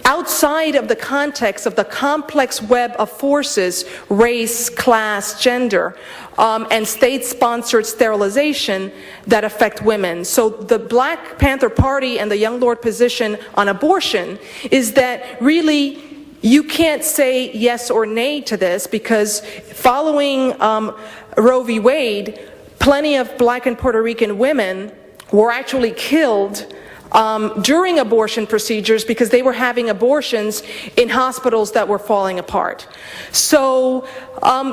outside of the context of the complex web of forces, race, class, gender, and state-sponsored sterilization that affect women. So the Black Panther Party and the Young Lord position on abortion is that really you can't say yes or nay to this, because following Roe v. Wade, plenty of black and Puerto Rican women were actually killed during abortion procedures because they were having abortions in hospitals that were falling apart. So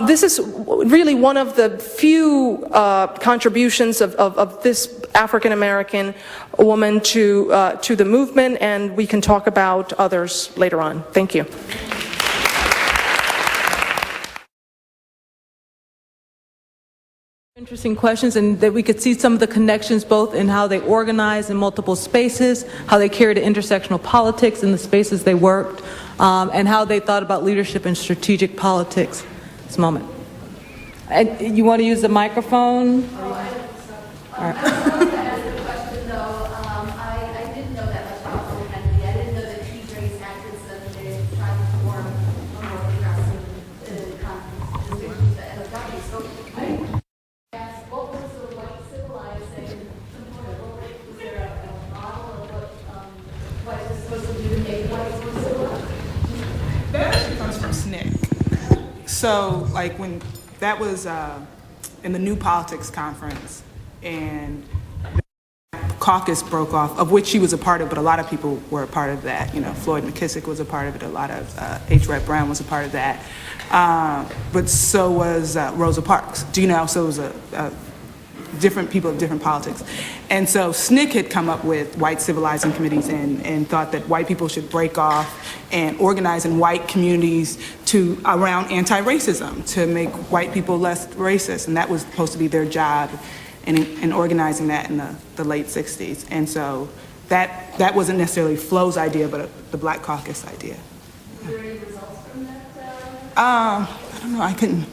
this is really one of the few contributions of this African American woman to the movement, and we can talk about others later on. Thank you. Interesting questions, and that we could see some of the connections both in how they organized in multiple spaces, how they carried intersectional politics in the spaces they worked, and how they thought about leadership and strategic politics. This moment. And you want to use the microphone? All right. So, like, when that was in the New Politics Conference, and the caucus broke off, of which she was a part of, but a lot of people were a part of that. You know, Floyd McKissick was a part of it, a lot of H. Rep. Brown was a part of that. But so was Rosa Parks. Do you know? So it was different people of different politics. And so SNCC had come up with white civilizing committees and thought that white people should break off and organize in white communities around anti-racism, to make white people less racist. And that was supposed to be their job in organizing that in the late 60s. And so that wasn't necessarily Flo's idea, but the Black Caucus idea. Were there any results from that? I don't know, I couldn't.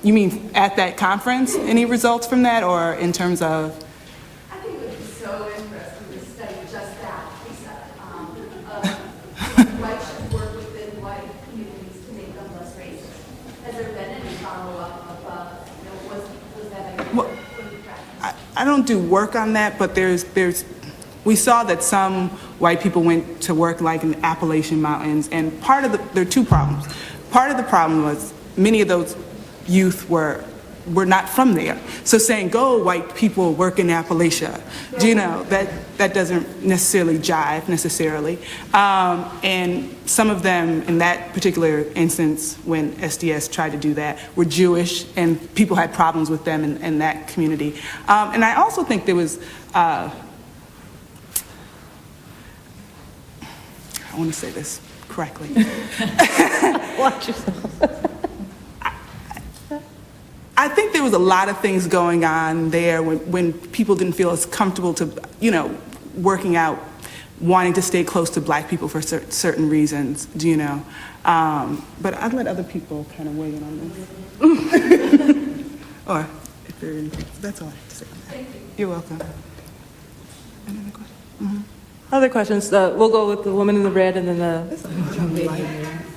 You mean at that conference? Any results from that, or in terms of? I think it would be so interesting to study just that concept of white should work within white communities to make them less racist. Has there been any follow-up of, was that a Well, I don't do work on that, but we saw that some white people went to work like in the Appalachian Mountains, and there are two problems. Part of the problem was many of those youth were not from there. So saying, go white people work in Appalachia, do you know, that doesn't necessarily jive necessarily. And some of them in that particular instance, when SDS tried to do that, were Jewish, and people had problems with them in that community. And I also think there was, I want to say this correctly. Watch yourself. I think think there was a lot of things going on there when people didn't feel as comfortable to, working out, wanting to stay close to Black people for certain reasons, But I'd let other people kind of weigh in on this. Or if they're in, that's all I have to say. Thank you. You're welcome. Another question? Mm-hmm. Other questions? We'll go with the woman in the red and then the...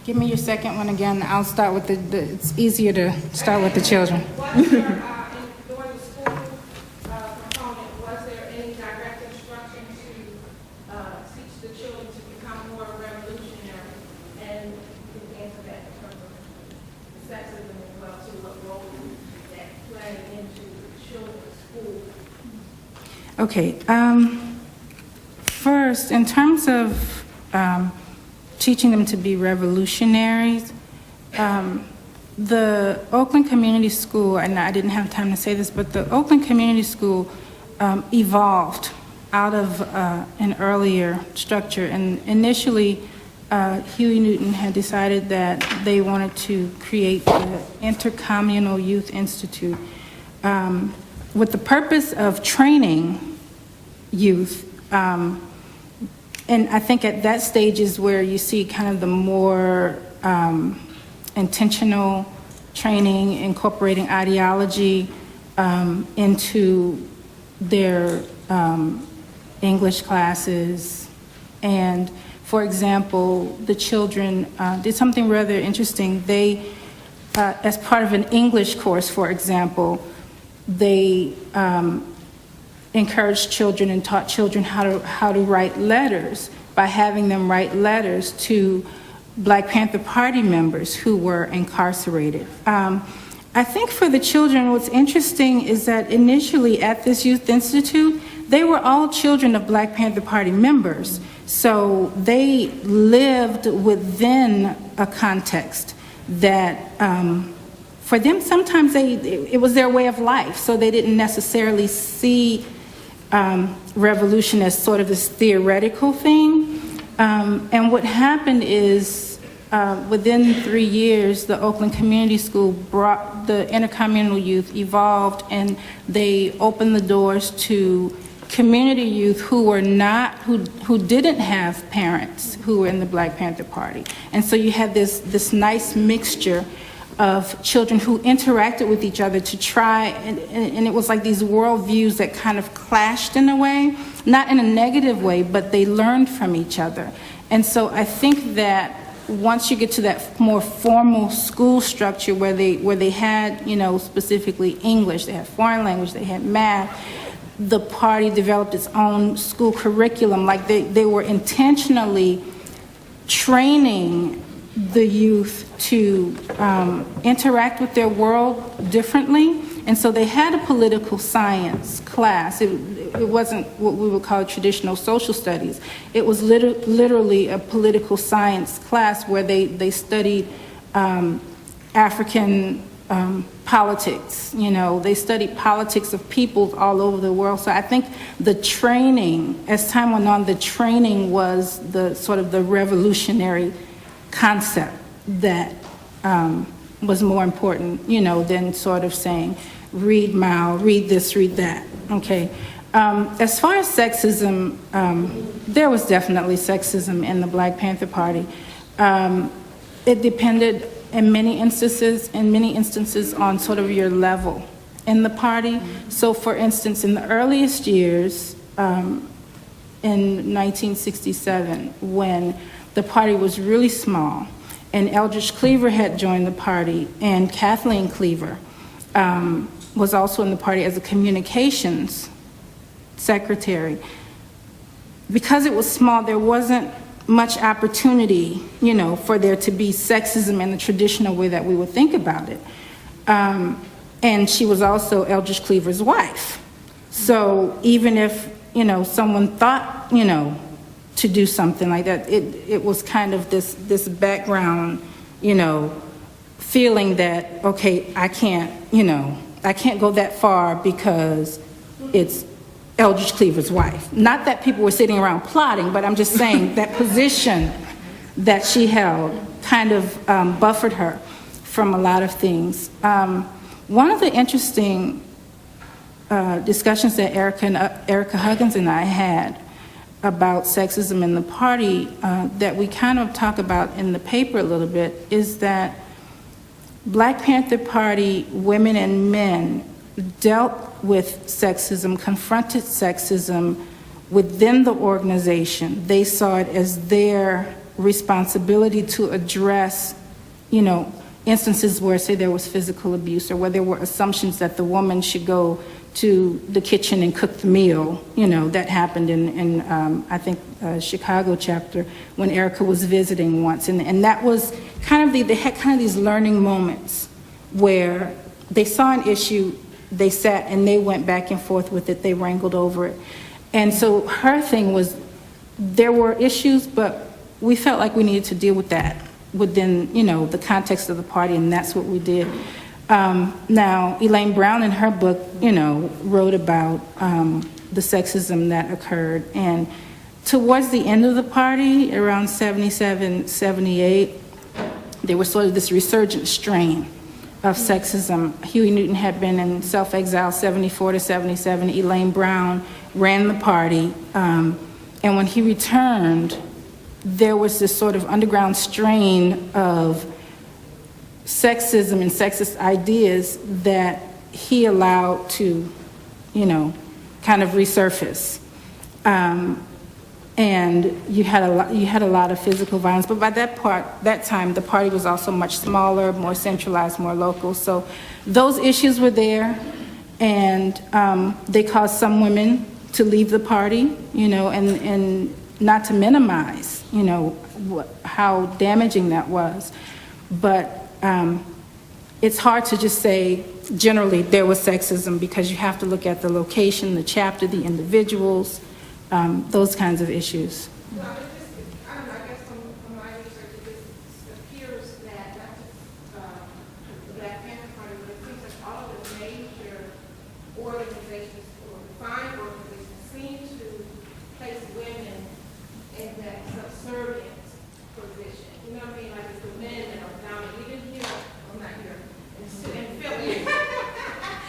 Give me your second one again. I'll start with it's easier to start with the children. During the school component, was there any direct instruction to teach the children to become more revolutionary? And you can answer that in terms of sexism as well, too, what role that played into children's school? Okay. First, in terms of teaching them to be revolutionaries, the Oakland Community School, and I didn't have time to say this, but the Oakland Community School evolved out of an earlier structure. And initially, Huey Newton had decided that they wanted to create the Intercommunal Youth Institute with the purpose of training youth. And I think at that stage is where you see kind of the more intentional training, incorporating ideology into their English classes. And for example, the children did something rather interesting. They, as part of an English course, for example, they encouraged children and taught children how to write letters by having them write letters to Black Panther Party members who were incarcerated. I think for the children, what's interesting is that initially at this youth institute, they were all children of Black Panther Party members. So they lived within a context that for them, sometimes it was their way of life. So they didn't necessarily see revolution as sort of this theoretical thing. And what happened is within 3 years, the Oakland Community School brought the intercommunal youth, evolved, and they opened the doors to community youth who were not, who didn't have parents who were in the Black Panther Party. And so you had this nice mixture of children who interacted with each other to try, and it was like these worldviews that kind of clashed in a way, not in a negative way, but they learned from each other. And so I think that once you get to that more formal school structure where they had, specifically English, they had foreign language, they had math, the party developed its own school curriculum, like they were intentionally training the youth to interact with their world differently. And so they had a political science class. It wasn't what we would call traditional social studies. It was literally a political science class where they studied African politics. They studied politics of peoples all over the world. So I think the training, as time went on, the training was the sort of the revolutionary concept that was more important, than sort of saying, read Mao, read this, read that, okay? As far as sexism, there was definitely sexism in the Black Panther Party. It depended in many instances on sort of your level in the party. So for instance, in the earliest years, in 1967, when the party was really small, and Eldridge Cleaver had joined the party, and Kathleen Cleaver was also in the party as a communications secretary. Because it was small, there wasn't much opportunity, for there to be sexism in the traditional way that we would think about it. And she was also Eldridge Cleaver's wife. So even if, someone thought, to do something like that, it was kind of this background, feeling that, okay, I can't go that far because it's Eldridge Cleaver's wife. Not that people were sitting around plotting, but I'm just saying that position that she held kind of buffered her from a lot of things. One of the interesting discussions that Erica Huggins and I had about sexism in the party that we kind of talk about in the paper a little bit is that Black Panther Party women and men dealt with sexism, confronted sexism within the organization. They saw it as their responsibility to address, instances where, say, there was physical abuse or where there were assumptions that the woman should go to the kitchen and cook the meal. That happened in I think, Chicago chapter when Erica was visiting once. And that was kind of they had kind of these learning moments where they saw an issue, they sat and they went back and forth with it, they wrangled over it. And so her thing was, there were issues, but we felt like we needed to deal with that within, the context of the party, and that's what we did. Now, Elaine Brown in her book, wrote about the sexism that occurred. And towards the end of the party, around 77, 78, there was sort of this resurgent strain of sexism. Huey Newton had been in self-exile 74 to 77. Elaine Brown ran the party. And when he returned, there was this sort of underground strain of sexism and sexist ideas that he allowed to, kind of resurface. And you had a lot of physical violence, but by that time, the party was also much smaller, more centralized, more local. So those issues were there, and they caused some women to leave the party, and not to minimize, how damaging that was. But it's hard to just say generally there was sexism, because you have to look at the location, the chapter, the individuals, those kinds of issues. Well, I don't know, I guess from my research, it appears that not just the Black Panther Party, but it seems like all of the major organizations or defined organizations seem to place women in that subservient position. You know what I mean? Like it's the men that are down, even here, I'm not here, in Philly.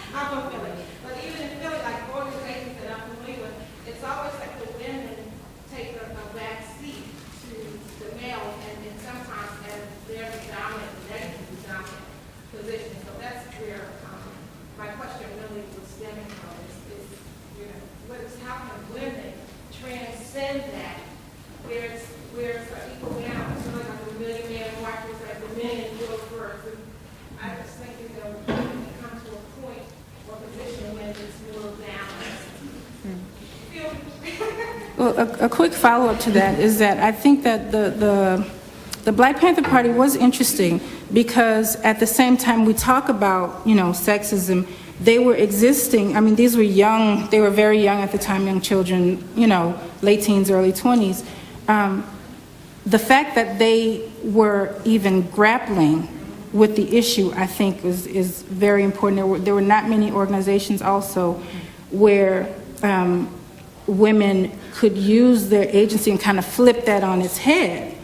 I'm from Philly. But even in Philly, like organizations that I'm familiar with, it's always like the women take a back seat to the males, and sometimes as they're the dominant, negatively dominant position. So that's where my question really was stemming from is how can women transcend that where it's an equal balance, like the millionaire markers, like the men go first. And I just think women come to a point or position when it's more balanced. Well, a quick follow-up to that is that I think that the Black Panther Party was interesting because at the same time we talk about, sexism, they were existing. I mean, these were young, they were very young at the time, young children, late teens, early 20s. The fact that they were even grappling with the issue, I think, is very important. There were not many organizations also where women could use their agency and kind of flip that on its head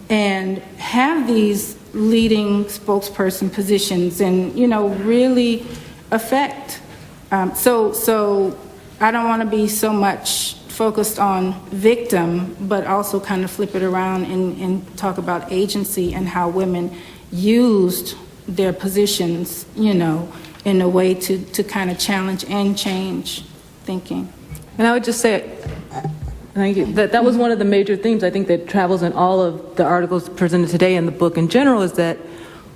and have these leading spokesperson positions and, really affect. So I don't want to be so much focused on victim, but also kind of flip it around and talk about agency and how women used their positions, in a way to kind of challenge and change thinking. And I would just say, thank you, that was one of the major themes I think that travels in all of the articles presented today in the book in general, is that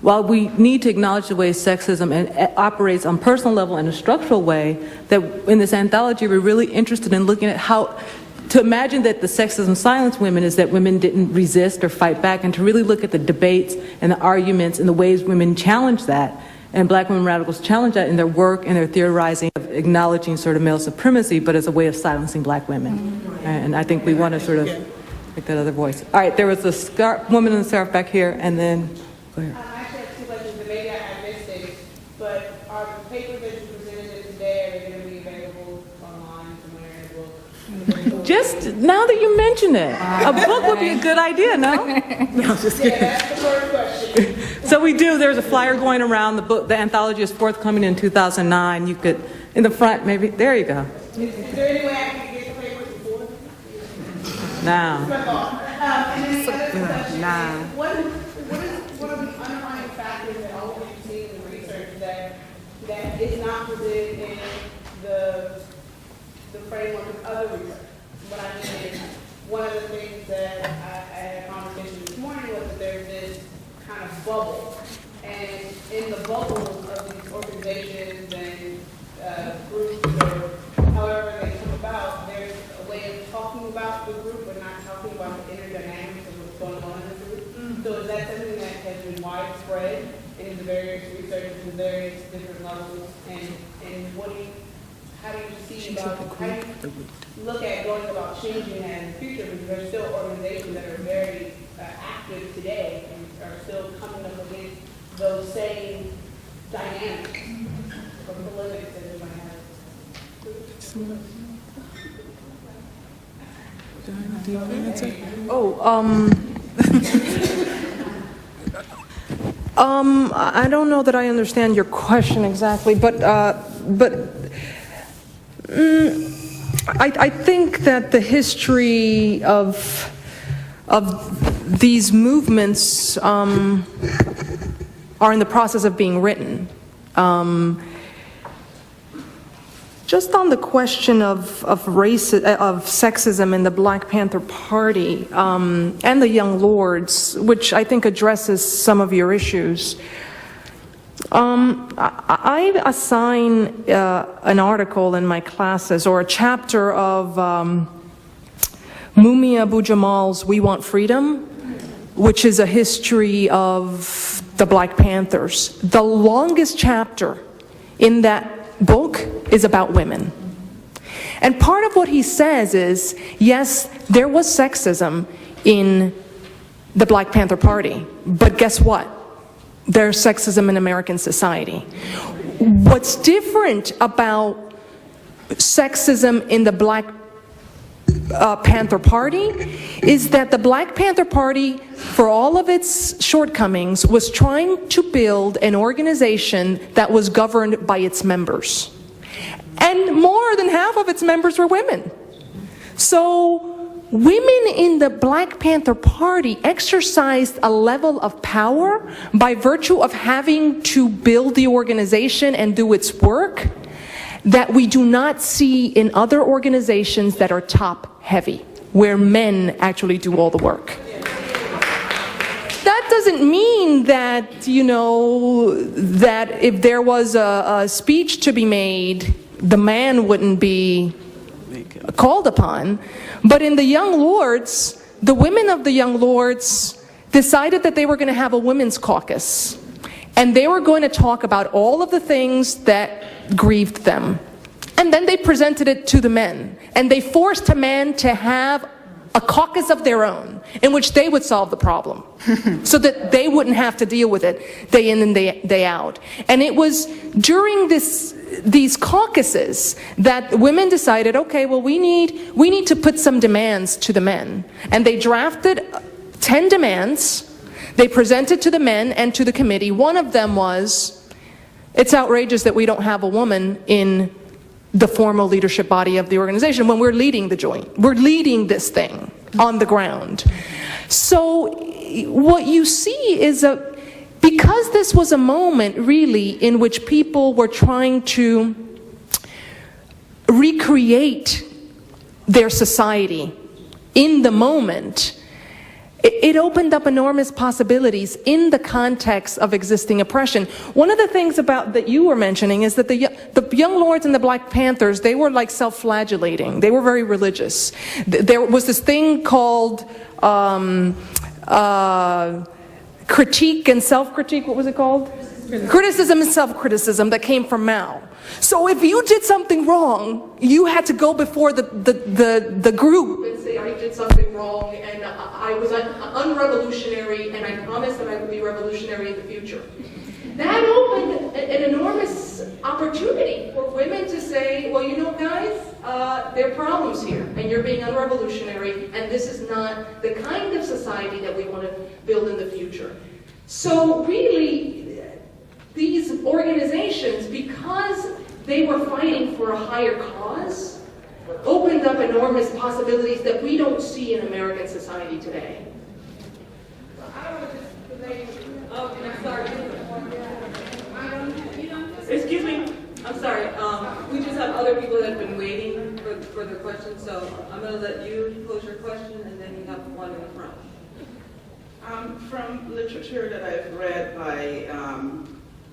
while we need to acknowledge the way sexism operates on personal level in a structural way, that in this anthology we're really interested in looking at how to imagine that the sexism silenced women is that women didn't resist or fight back, and to really look at the debates and the arguments and the ways women challenge that, and black women radicals challenge that in their work and their theorizing of acknowledging sort of male supremacy, but as a way of silencing black women. And I think we want to sort of make that other voice. All right, there was a woman in the scarf back here, and then, go ahead. I actually have two questions, and maybe I missed it, but are the papers that you presented today, are they going to be available online somewhere in the book? Just now that you mention it, a book would be a good idea, no? Yeah, that's the first question. So we do, there's a flyer going around, the book, the anthology is forthcoming in 2009. You could, in the front, maybe, there you go. Is there any way I can get the papers before? Now. And then the other question is, what are the underlying factors that all of you see in the research that is not presented in the framework of other research? What I mean is, one of the things that I had a conversation this morning was that there's this kind of bubble, and in the bubbles of these organizations and groups, or however they come about, there's a way of talking about the group but not talking about the inner dynamics of what's going on in the group. So is that something that has been widespread in the various researchers and various different levels, and how do you see about, how do you look at going about changing that in the future, because there's still organizations that are very active today and are still coming up against those same dynamics from the limits that we might have. Do you want to answer? I don't know that I understand your question exactly, but I think that the history of these movements are in the process of being written. Just on the question of race, of sexism in the Black Panther Party and the Young Lords, which I think addresses some of your issues. I assign an article in my classes, or a chapter of Mumia Abu-Jamal's We Want Freedom, which is a history of the Black Panthers. The longest chapter in that book is about women. And part of what he says is, yes, there was sexism in the Black Panther Party, but guess what? There's sexism in American society. What's different about sexism in the Black Panther Party is that the Black Panther Party, for all of its shortcomings, was trying to build an organization that was governed by its members. And more than half of its members were women. So women in the Black Panther Party exercised a level of power by virtue of having to build the organization and do its work that we do not see in other organizations that are top-heavy, where men actually do all the work. That doesn't mean that, you know, that if there was a speech to be made, the man wouldn't be called upon. But in the Young Lords, the women of the Young Lords decided that they were going to have a women's caucus. And they were going to talk about all of the things that grieved them. And then they presented it to the men. And they forced a man to have a caucus of their own in which they would solve the problem so that they wouldn't have to deal with it day in and day out. And it was during these caucuses that women decided, okay, well, we need to put some demands to the men. And they drafted 10 demands. They presented to the men and to the committee. One of them was, it's outrageous that we don't have a woman in the formal leadership body of the organization when we're leading the joint. We're leading this thing on the ground. So what you see is because this was a moment really in which people were trying to recreate their society in the moment, It opened up enormous possibilities in the context of existing oppression. One of the things about that you were mentioning is that the young lords and the Black Panthers, they were like self-flagellating. They were very religious. There was this thing called critique and self-critique. What was it called? Criticism and self-criticism that came from Mao. So if you did something wrong, you had to go before the group and say I did something wrong and I was unrevolutionary and I promised that I would be revolutionary in the future. That opened an enormous opportunity for women to say, well, you know, guys, there are problems here and you're being unrevolutionary and this is not the kind of society that we want to build in the future. So really, these organizations, because they were fighting for a higher cause, opened up enormous possibilities that we don't see in American society today. Oh, I'm sorry. Excuse me. I'm sorry. We just have other people that have been waiting for their questions, so I'm going to let you pose your question, and then you have one in the front. From literature that I've read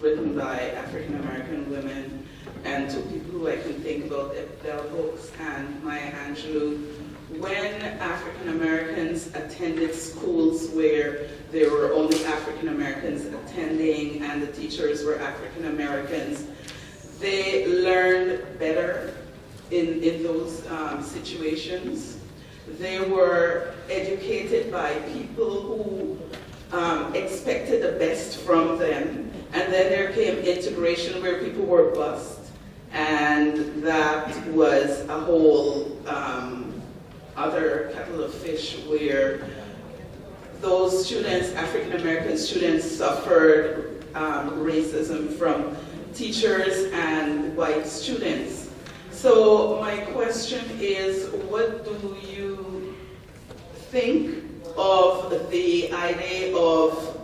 written by African American women, and two people who I can think about, Bell Hooks and Maya Angelou, when African Americans attended schools where there were only African Americans attending and the teachers were African Americans, they learned better in those situations. They were educated by people who expected the best from them, and then there came integration where people were bused, and that was a whole other kettle of fish where those students, African American students, suffered racism from teachers and white students. So my question is, what do you think of the idea of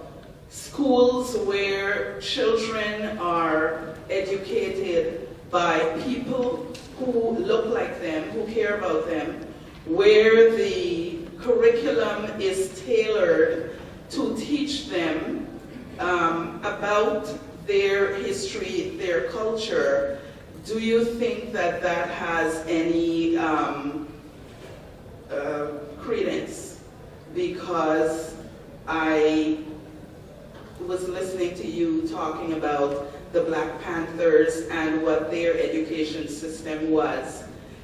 schools where children are educated by people who look like them, who care about them, where the curriculum is tailored to teach them about their history, their culture? Do you think that that has any credence? Because I was listening to you talking about the Black Panthers and what their education system was.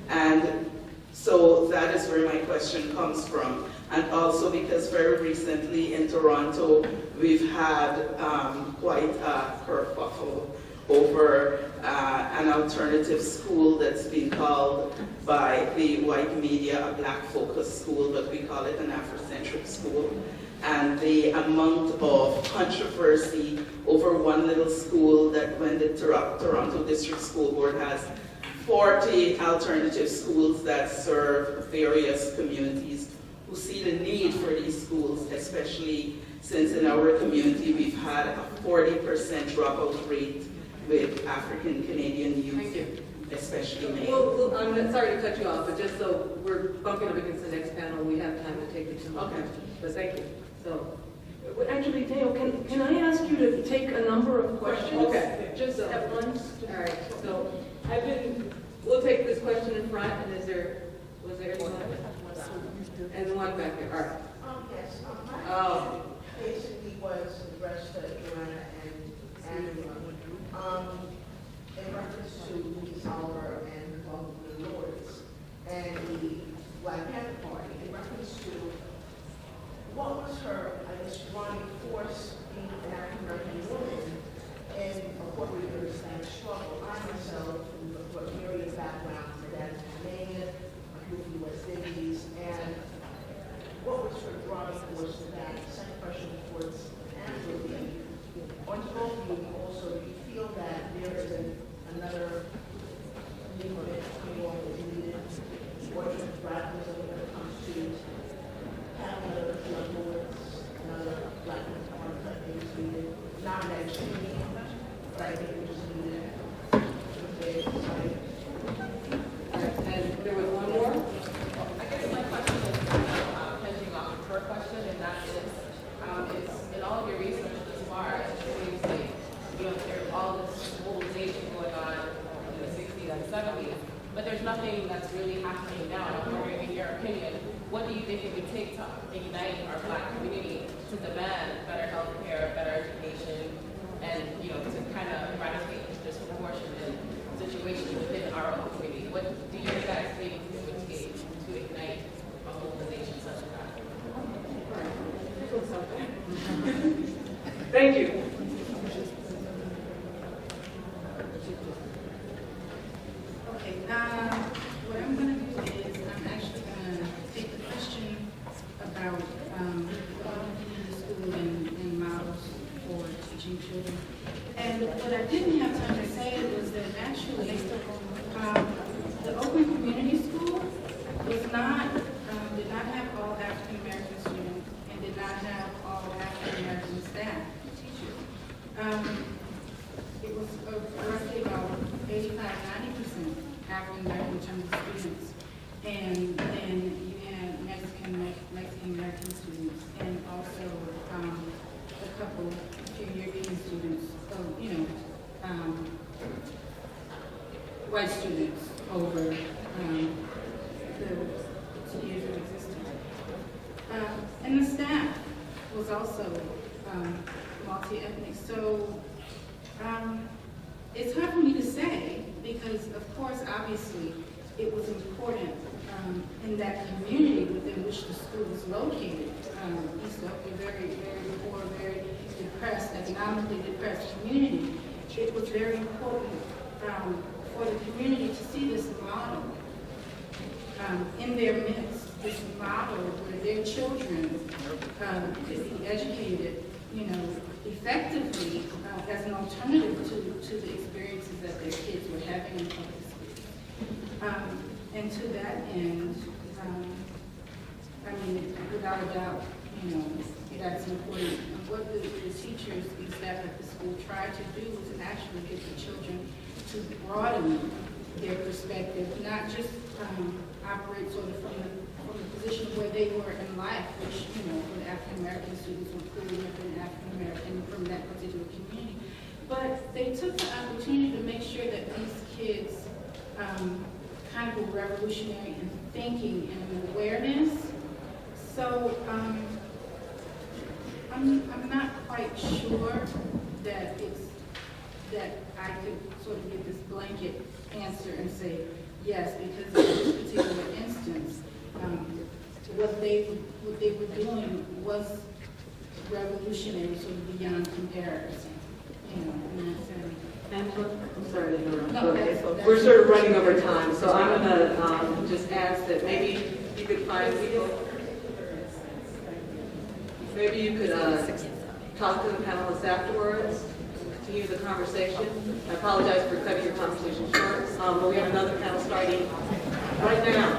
And so that is where my question comes from. And also because very recently in Toronto, we've had quite a kerfuffle over an alternative school that's been called by the white media a black-focused school, but we call it an Afrocentric school. And the amount of controversy over one little school that when the Toronto District School Board has 40 alternative schools that serve various communities who see the need for these schools, especially since in our community we've had a 40% dropout rate with African Canadian youth, especially male. Well, I'm sorry to cut you off, but just so we're bumping up against the next panel, we have time to take the two more questions. But thank you. So, actually, Dayo, can I ask you to take a number of questions? Okay. Just at once? All right. So, we'll take this question in front, and was there anyone? And one back there. All right. Yes. Basically was addressed to Johanna and Angela. In reference to Denise Oliver and the Lords and the Black Panther Party, in reference to what was her, I guess, driving force being an African American woman in what we understand struggle. I myself, from a various backgrounds, my dad is Canadian, my moved to the West Indies, and what was her driving force to that? Second question towards Angela. On both of you, also, do you feel that there is another movement coming on that's needed? What is radicalism when it comes to having another young lords, another Black Panther that is needed? Not that it's needed, but I think we just need it. And there was one more? I guess my question is hedging off her question, and that there's nothing that's really happening now. I'm wondering, in your opinion, what do you think it would take to ignite our Black community to demand better health care, better education, and to kind of eradicate this disproportionate situation within our own community? What do you guys think it would take to ignite a mobilization such as that? Thank you. Okay, what I'm going to do is I'm actually going to take the question about the school and models for teaching children. And what I didn't have time to say was that actually the Oakland Community School was not, did not have all African American students and did not have all African American staff teachers. It was roughly about 85-90% African American in terms of students, and then you had Mexican American students, and also a few European students, white students over the 2 years of existence. And the staff was also multi-ethnic. So it's hard for me to say because, of course, obviously, it was important in that community within which the school was located. East Oakland, very, very poor, very depressed, economically depressed community. It was very important for the community to see this model in their midst, this model where their children could be educated, effectively as an alternative to the experiences that their kids were having in public schools. And to that end, without a doubt, that's important. And what the teachers and staff at the school tried to do was actually get the children to broaden their perspective, not just operate sort of from the position of where they were in life, which, for the African American students were clearly been African American from that particular community. But they took the opportunity to make sure that these kids kind of were revolutionary in thinking and in awareness. So I'm not quite sure that I could sort of give this blanket answer and say yes, because in this particular instance, what they were doing was revolutionary, sort of beyond comparison. Angela, I'm sorry to interrupt. No, We're sort of running over time, so I'm going to just ask that maybe you could find people. Maybe you could talk to the panelists afterwards, continue the conversation. I apologize for cutting your conversation short, but we have another panel starting right now.